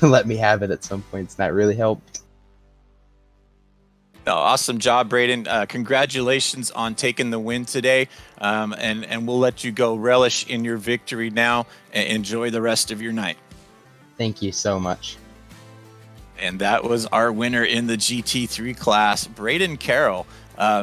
let me have it at some points, and that really helped. Oh, awesome job, Braden. Congratulations on taking the win today. And we'll let you go relish in your victory now and enjoy the rest of your night. Thank you so much. And that was our winner in the GT3 class, Braden Carroll.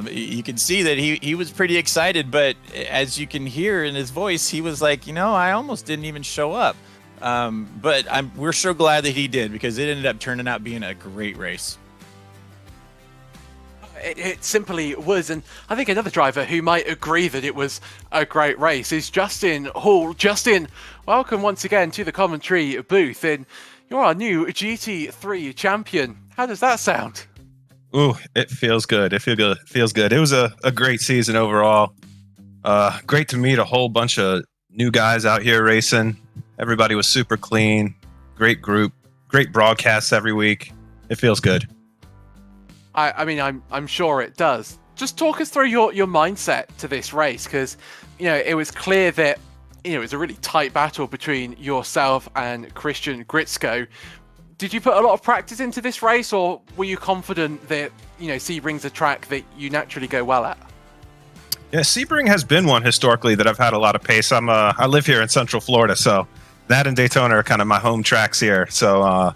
You can see that he was pretty excited, but as you can hear in his voice, he was like, I almost didn't even show up. But we're so glad that he did, because it ended up turning out being a great race. It simply was, and I think another driver who might agree that it was a great race is Justin Hall. Justin, welcome once again to the commentary booth, and you're our new GT3 champion. How does that sound? Ooh, it feels good. It feels good. It was a great season overall. Great to meet a whole bunch of new guys out here racing. Everybody was super clean. Great group. Great broadcasts every week. It feels good. I mean, I'm sure it does. Just talk us through your mindset to this race, because it was clear that it was a really tight battle between yourself and Christian Gritzko. Did you put a lot of practice into this race, or were you confident that Sebring's a track that you naturally go well at? Yeah, Sebring has been one historically that I've had a lot of pace. I live here in Central Florida, so that and Daytona are kind of my home tracks here. So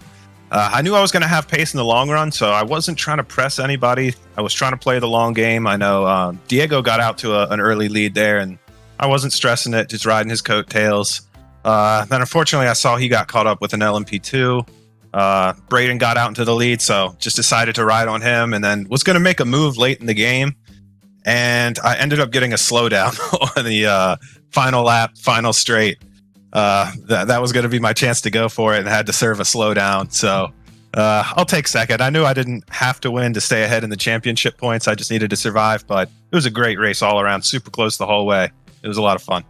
I knew I was going to have pace in the long run, so I wasn't trying to press anybody. I was trying to play the long game. I know Diego got out to an early lead there, and I wasn't stressing it, just riding his coattails. Then unfortunately, I saw he got caught up with an LMP2. Braden got out into the lead, so just decided to ride on him, and then was going to make a move late in the game, and I ended up getting a slowdown on the final lap, final straight. That was going to be my chance to go for it, and had to serve a slowdown. So I'll take second. I knew I didn't have to win to stay ahead in the championship points. I just needed to survive, but it was a great race all around, super close the whole way. It was a lot of fun.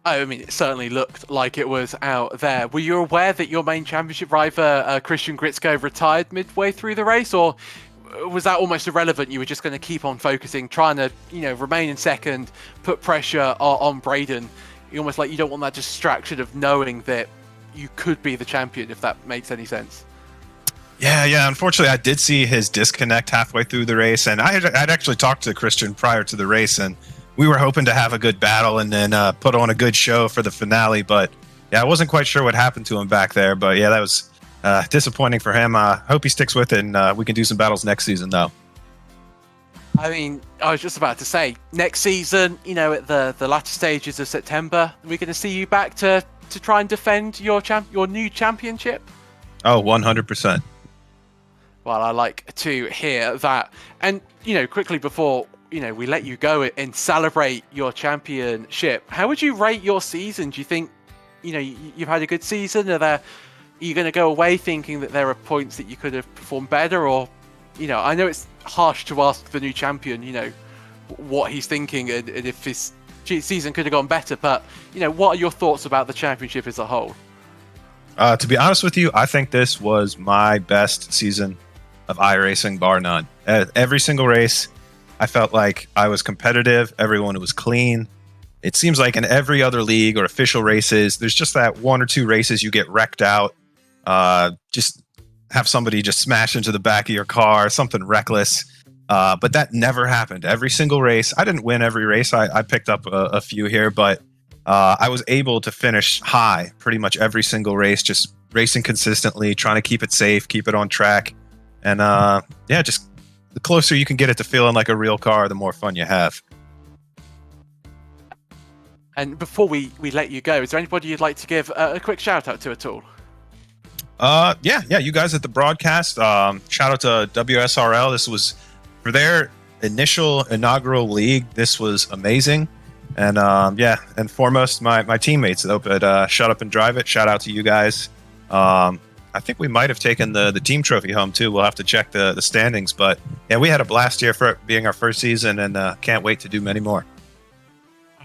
I mean, it certainly looked like it was out there. Were you aware that your main championship rival, Christian Gritzko, retired midway through the race, or was that almost irrelevant? You were just going to keep on focusing, trying to, remain in second, put pressure on Braden. Almost like you don't want that distraction of knowing that you could be the champion, if that makes any sense. Yeah. Unfortunately, I did see his disconnect halfway through the race, and I'd actually talked to Christian prior to the race, and we were hoping to have a good battle and then put on a good show for the finale. But yeah, I wasn't quite sure what happened to him back there. But yeah, that was disappointing for him. Hope he sticks with it, and we can do some battles next season, though. I mean, I was just about to say, next season, at the latter stages of September, we're going to see you back to try and defend your new championship. Oh, 100%. Well, I like to hear that. And, quickly before, we let you go and celebrate your championship, how would you rate your season? Do you think, you've had a good season? Are you going to go away thinking that there are points that you could have performed better? Or, I know it's harsh to ask the new champion, what he's thinking and if his season could have gone better. But, what are your thoughts about the championship as a whole? To be honest with you, I think this was my best season of iRacing, bar none. Every single race, I felt like I was competitive. Everyone was clean. It seems like in every other league or official races, there's just that one or two races you get wrecked out. Just have somebody just smash into the back of your car, something reckless. But that never happened. Every single race, I didn't win every race. I picked up a few here, but I was able to finish high pretty much every single race, just racing consistently, trying to keep it safe, keep it on track. And just the closer you can get it to feeling like a real car, the more fun you have. And before we let you go, is there anybody you'd like to give a quick shout out to at all? You guys at the broadcast. Shout out to WSRL. This was for their inaugural league. This was amazing. And and foremost, my teammates at Shut Up and Drive It. Shout out to you guys. I think we might have taken the team trophy home too. We'll have to check the standings, but yeah, we had a blast here for it being our first season, and can't wait to do many more.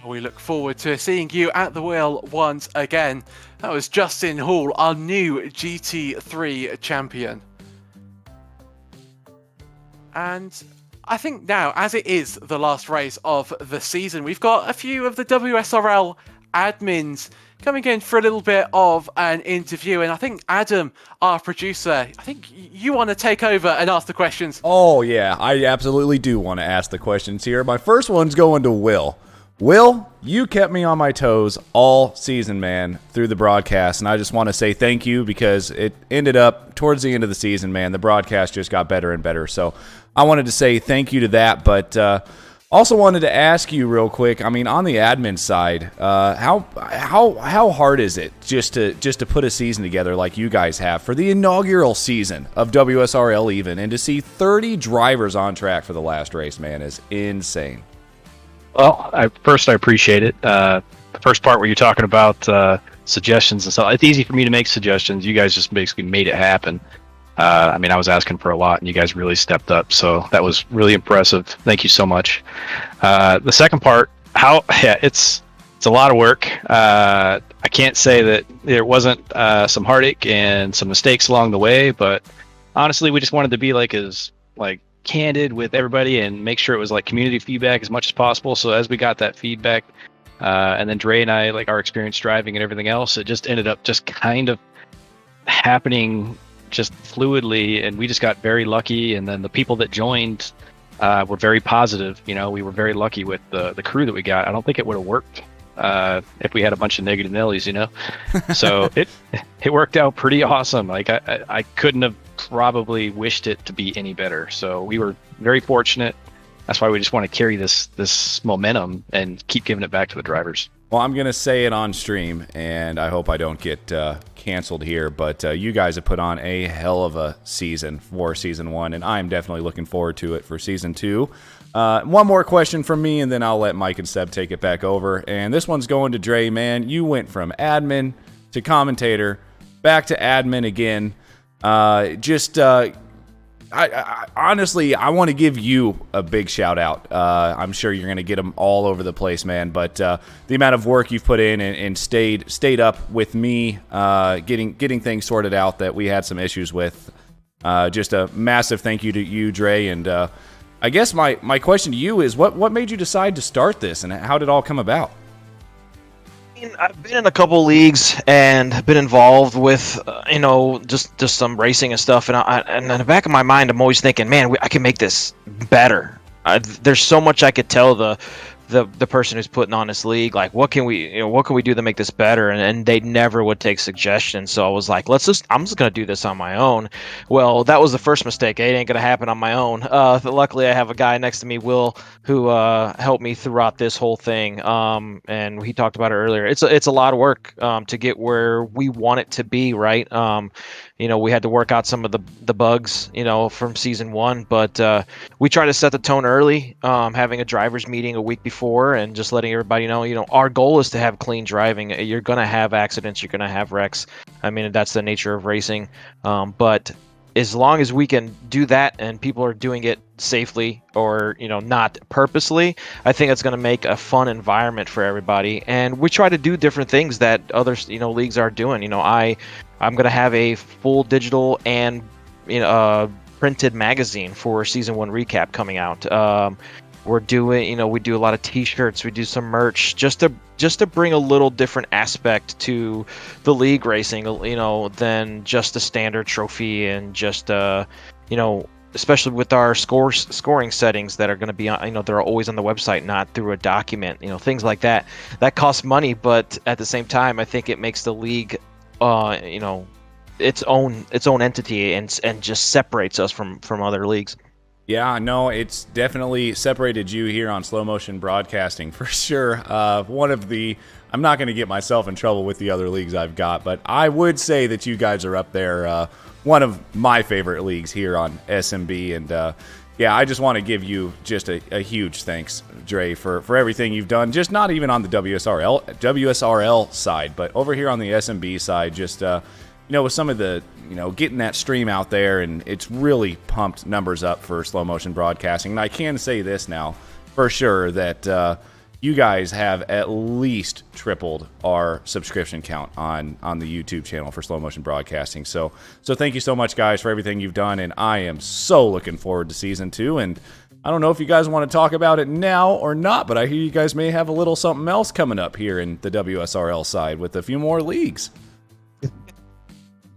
We look forward to seeing you at the wheel once again. That was Justin Hall, our new GT3 champion. And I think now, as it is the last race of the season, we've got a few of the WSRL admins coming in for a little bit of an interview. And I think Adam, our producer, I think you want to take over and ask the questions. Oh, yeah, I absolutely do want to ask the questions here. My first one's going to Will. Will, you kept me on my toes all season, man, through the broadcast, and I just want to say thank you because it ended up towards the end of the season, man, the broadcast just got better and better. So I wanted to say thank you to that, but also wanted to ask you real quick. I mean, on the admin side, how hard is it just to put a season together like you guys have for the inaugural season of WSRL even, and to see 30 drivers on track for the last race, man, is insane. Well, I appreciate it. The first part where you're talking about suggestions and stuff, it's easy for me to make suggestions. You guys just basically made it happen. I mean, I was asking for a lot, and you guys really stepped up, so that was really impressive. Thank you so much. The second part, it's a lot of work. I can't say that there wasn't some heartache and some mistakes along the way, but honestly, we just wanted to be as candid with everybody and make sure it was community feedback as much as possible. So as we got that feedback, and then Dre and I, our experience driving and everything else, it just ended up just kind of happening just fluidly, and we just got very lucky. And then the people that joined were very positive. We were very lucky with the crew that we got. I don't think it would have worked if we had a bunch of negative Nellies, So it worked out pretty awesome. I couldn't have probably wished it to be any better. So we were very fortunate. That's why we just want to carry this momentum and keep giving it back to the drivers. Well, I'm going to say it on stream, and I hope I don't get canceled here, but you guys have put on a hell of a season for Season 1, and I'm definitely looking forward to it for Season 2. One more question from me, and then I'll let Mike and Seb take it back over. And this one's going to Dre, man. You went from admin to commentator, back to admin again. I honestly, I want to give you a big shout out. I'm sure you're going to get them all over the place, man. But the amount of work you've put in and stayed up with me, getting things sorted out that we had some issues with. Just a massive thank you to you, Dre. And I guess my question to you is, what made you decide to start this, and how did it all come about? I've been in a couple leagues and been involved with, just some racing and stuff. And in the back of my mind, I'm always thinking, man, I can make this better. There's so much I could tell the person who's putting on this league, like, what can we do to make this better? And they never would take suggestions. So I was like, I'm just going to do this on my own. Well, that was the first mistake. It ain't going to happen on my own. Luckily I have a guy next to me, Will, who helped me throughout this whole thing. And he talked about it earlier. It's a lot of work to get where we want it to be, right? We had to work out some of the bugs, from Season 1, but we try to set the tone early, having a driver's meeting a week before and just letting everybody know, our goal is to have clean driving. You're going to have accidents. You're going to have wrecks. I mean, that's the nature of racing. But as long as we can do that and people are doing it safely or, not purposely, I think it's going to make a fun environment for everybody. And we try to do different things that other, leagues are doing. I'm going to have a full digital and, printed magazine for Season 1 recap coming out. We're doing, we do a lot of T-shirts, we do some merch, just to bring a little different aspect to the league racing, than just a standard trophy and just, especially with our scoring settings that are going to be on, they're always on the website, not through a document, things like that. That costs money, but at the same time, I think it makes the league, its own entity and just separates us from other leagues. Yeah, no, it's definitely separated you here on Slow Motion Broadcasting for sure. I'm not going to get myself in trouble with the other leagues I've got, but I would say that you guys are up there. One of my favorite leagues here on SMB, and I just want to give you just a huge thanks, Dre, for everything you've done. Just not even on the WSRL side, but over here on the SMB side, just with some of the, getting that stream out there, and it's really pumped numbers up for Slow Motion Broadcasting. And I can say this now for sure that you guys have at least tripled our subscription count on the YouTube channel for Slow Motion Broadcasting. So thank you so much, guys, for everything you've done, and I am so looking forward to Season 2. And I don't know if you guys want to talk about it now or not, but I hear you guys may have a little something else coming up here in the WSRL side with a few more leagues.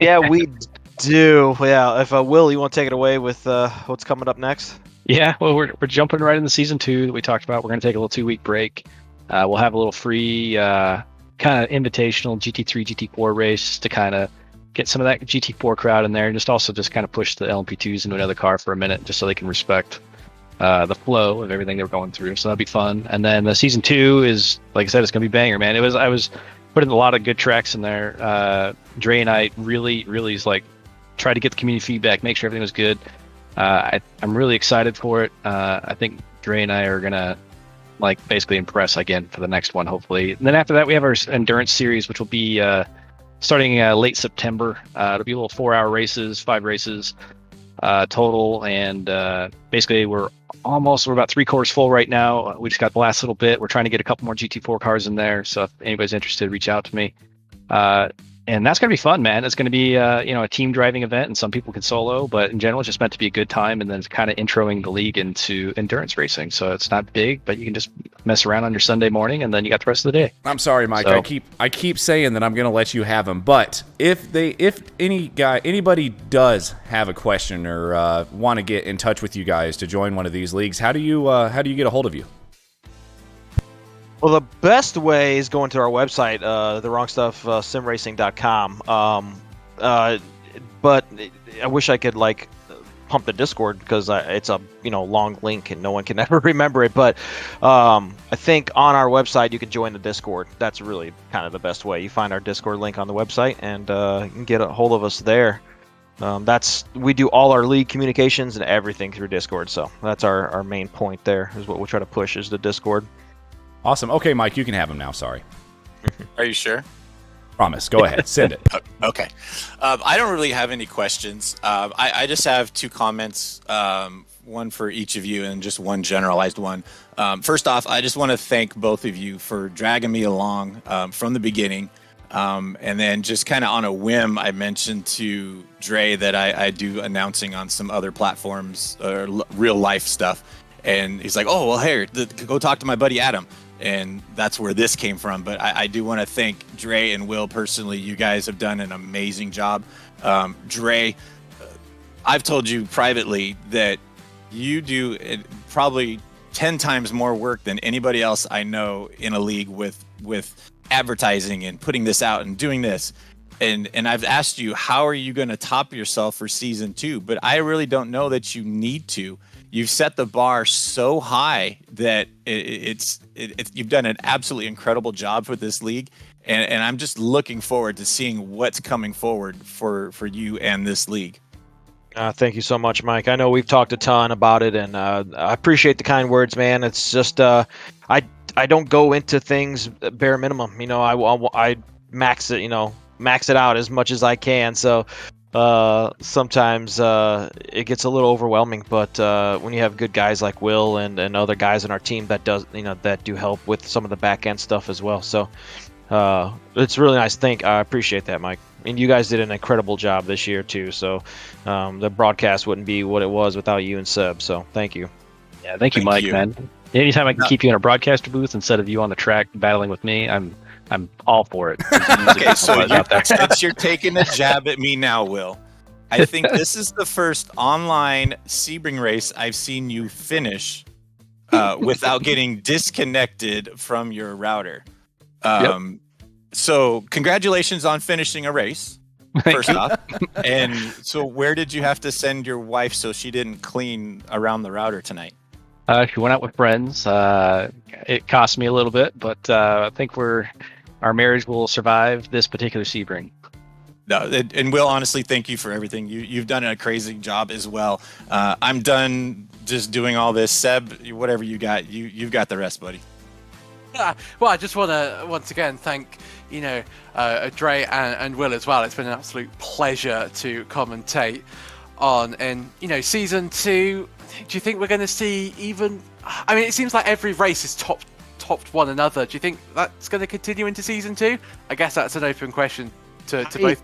Yeah, we do. Yeah, if Will, you want to take it away with what's coming up next? Yeah, well, we're jumping right into Season 2 that we talked about. We're going to take a little 2-week break. We'll have a little free kind of invitational GT3, GT4 race to kind of get some of that GT4 crowd in there, and just kind of push the LMP2s into another car for a minute, just so they can respect the flow of everything they're going through. So that'll be fun. And then the Season 2 is, like I said, it's going to be banger, man. I was putting a lot of good tracks in there. Dre and I really tried to get the community feedback, make sure everything was good. I'm really excited for it. I think Dre and I are gonna basically impress again for the next one, hopefully. And then after that, we have our endurance series, which will be starting late September. It'll be a little 4-hour races, 5 races total, and basically we're about 3/4 full right now. We just got the last little bit. We're trying to get a couple more GT4 cars in there, so if anybody's interested, reach out to me. And that's going to be fun, man. It's going to be a team driving event, and some people can solo, but in general, it's just meant to be a good time, and then it's kind of introing the league into endurance racing. So it's not big, but you can just mess around on your Sunday morning, and then you got the rest of the day. I'm sorry, Mike. So, I keep saying that I'm going to let you have them, but if anybody does have a question or want to get in touch with you guys to join one of these leagues, how do you get a hold of you? Well, the best way is going to our website, simracing.com. But I wish I could pump the Discord because it's a long link and no one can ever remember it. But I think on our website you can join the Discord. That's really kind of the best way. You find our Discord link on the website and you can get a hold of us there. We do all our league communications and everything through Discord. So that's our main point there is what we'll try to push is the Discord. Awesome. Okay, Mike, you can have him now. Sorry. Are you sure? Promise. Go ahead. Send it. Okay. I don't really have any questions. I just have 2 comments, one for each of you and just one generalized one. First off, I just want to thank both of you for dragging me along from the beginning. And then just kind of on a whim, I mentioned to Dre that I do announcing on some other platforms, real life stuff. And he's like, oh, well, here, go talk to my buddy Adam. And that's where this came from. But I do want to thank Dre and Will personally. You guys have done an amazing job. Dre, I've told you privately that you do probably 10 times more work than anybody else I know in a league with advertising and putting this out and doing this. And I've asked you, how are you going to top yourself for season 2? But I really don't know that you need to. You've set the bar so high that you've done an absolutely incredible job for this league. And I'm just looking forward to seeing what's coming forward for you and this league. Thank you so much, Mike. I know we've talked a ton about it, and I appreciate the kind words, man. It's just I don't go into things bare minimum. I max it out as much as I can. So sometimes it gets a little overwhelming, but when you have good guys like Will and other guys in our team that do help with some of the back end stuff as well. So it's really nice. I appreciate that, Mike. And you guys did an incredible job this year too. So the broadcast wouldn't be what it was without you and Seb. So thank you. Yeah, thank you, Mike, man. Anytime I can keep you in a broadcaster booth instead of you on the track battling with me, I'm all for it. Okay, so since you're taking a jab at me now, Will, I think this is the first online Sebring race I've seen you finish without getting disconnected from your router. So congratulations on finishing a race, first off. And so where did you have to send your wife so she didn't clean around the router tonight? She went out with friends. It cost me a little bit, but I think our marriage will survive this particular Sebring. No, and Will, honestly, thank you for everything. You've done a crazy job as well. I'm done just doing all this. Seb, whatever you got, you've got the rest, buddy. Well, I just want to once again thank Dre and Will as well. It's been an absolute pleasure to commentate on. And season 2, do you think we're going to see even? I mean, it seems like every race is topped one another. Do you think that's going to continue into season 2? I guess that's an open question to both.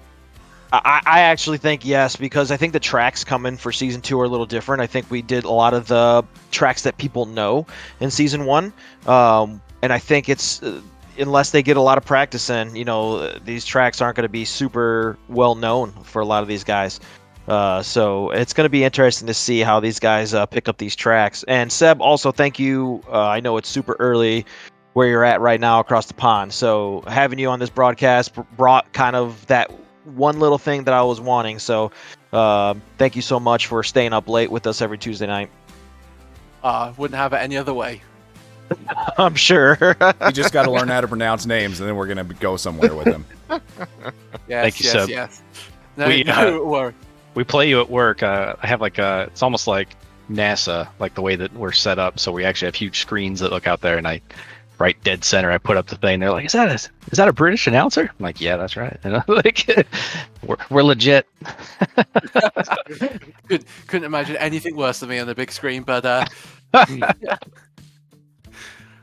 I actually think yes, because I think the tracks coming for season 2 are a little different. I think we did a lot of the tracks that people know in season 1, and I think it's unless they get a lot of practice in, these tracks aren't going to be super well known for a lot of these guys. So it's going to be interesting to see how these guys pick up these tracks. And Seb, also thank you. I know it's super early where you're at right now across the pond. So having you on this broadcast brought kind of that one little thing that I was wanting. So thank you so much for staying up late with us every Tuesday night. Wouldn't have it any other way. I'm sure. You just got to learn how to pronounce names, and then we're going to go somewhere with them. Yes, thank you, Seb. Yes. No worry. We play you at work. I have it's almost like NASA, like the way that we're set up. So we actually have huge screens that look out there, and right dead center, I put up the thing. They're like, is that a British announcer? I'm like, yeah, that's right. And I'm like, we're legit. Couldn't imagine anything worse than me on the big screen, but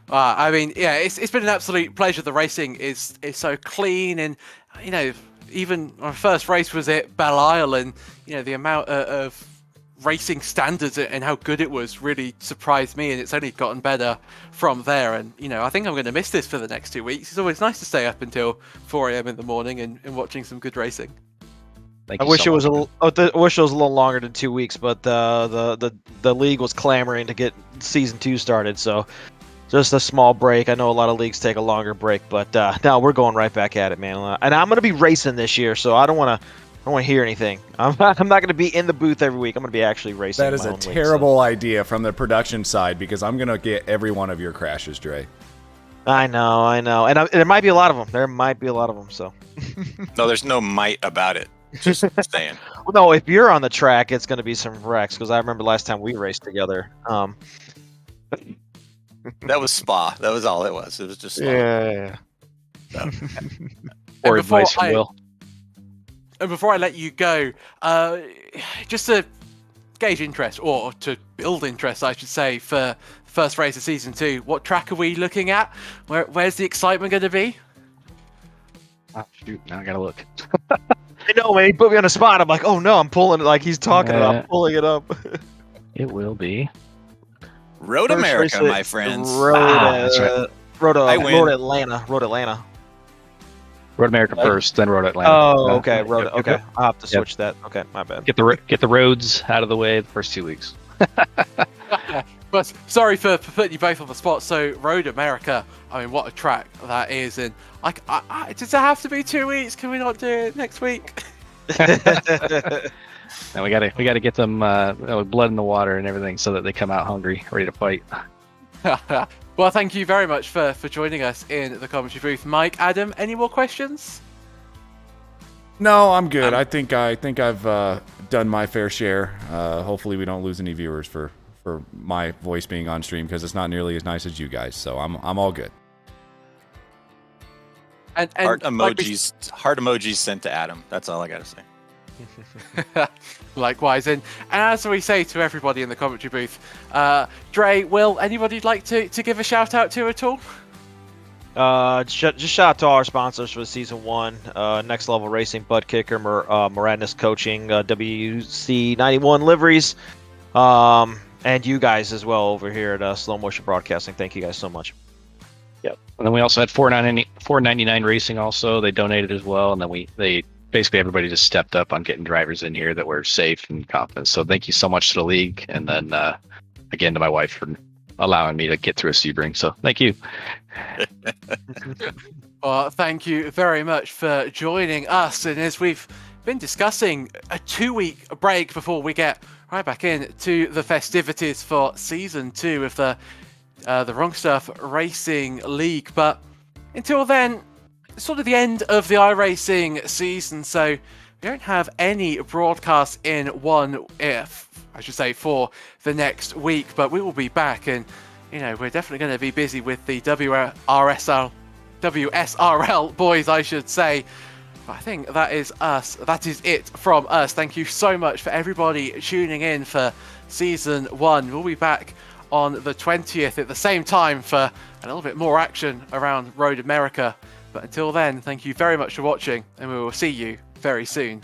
I mean, yeah, it's been an absolute pleasure. The racing is so clean, and even our first race was at Belle Isle, and the amount of racing standards and how good it was really surprised me, and it's only gotten better from there. And I think I'm going to miss this for the next 2 weeks. It's always nice to stay up until 4 a.m. in the morning and watching some good racing. I wish it was a little longer than 2 weeks, but the league was clamoring to get season 2 started, so just a small break. I know a lot of leagues take a longer break, but no, we're going right back at it, man. And I'm going to be racing this year, so I don't want to don't want to hear anything. I'm not going to be in the booth every week. I'm going to be actually racing. That is my a own week, terrible idea from the production side because I'm gonna get every one of your crashes, Dre. I know, and there might be a lot of them. So. No, there's no might about it. Just saying. Well, no, if you're on the track, it's going to be some wrecks because I remember last time we raced together. That was Spa. That was all it was. It was just Spa. Yeah. Or before advice from Will. And before I let you go, just to gauge interest, or to build interest, I should say, for first race of season 2, what track are we looking at? Where's the excitement going to be? Oh, shoot, now I gotta look. I know, man. He put me on the spot. I'm like, oh no, I'm pulling it like he's talking about. I'm pulling it up. It will be. Road First America, race my friends. That's right. Road win. Atlanta. Road America first, then Road Atlanta. Oh, Yeah. okay. Yep. Okay. I'll have to switch that. Okay, my bad. Get the roads out of the way the first 2 weeks. But sorry for putting you both on the spot. So Road America, I mean, what a track that is. And does it have to be 2 weeks? Can we not do it next week? Now we gotta get them blood in the water and everything so that they come out hungry, ready to fight. Well, thank you very much for joining us in the commentary booth. Mike, Adam, any more questions? No, I'm good. I think I've done my fair share. Hopefully, we don't lose any viewers for my voice being on stream because it's not nearly as nice as you guys. So I'm all good. And Heart emojis sent to Adam. That's all I gotta say. Likewise, and as we say to everybody in the commentary booth, Dre, Will, anybody you'd like to give a shout out to at all? Just shout out to all our sponsors for season 1. Next Level Racing, Buttkicker, Moradness Coaching, WC91 Liveries, and you guys as well over here at Slow Motion Broadcasting. Thank you guys so much. Yep. And then we also had 499 Racing also. They donated as well, and then they basically everybody just stepped up on getting drivers in here that were safe and confident. So thank you so much to the league, and then again to my wife for allowing me to get through a Sebring. So thank you. Well, thank you very much for joining us. And as we've been discussing, a 2-week break before we get right back in to the festivities for season 2 of the Wrong Stuff Racing League. But until then, sort of the end of the iRacing season, so we don't have any broadcasts in for the next week, but we will be back, and we're definitely going to be busy with the WSRL boys, I should say. But I think that is it from us. Thank you so much for everybody tuning in for season 1. We'll be back on the 20th at the same time for a little bit more action around Road America. But until then, thank you very much for watching, and we will see you very soon.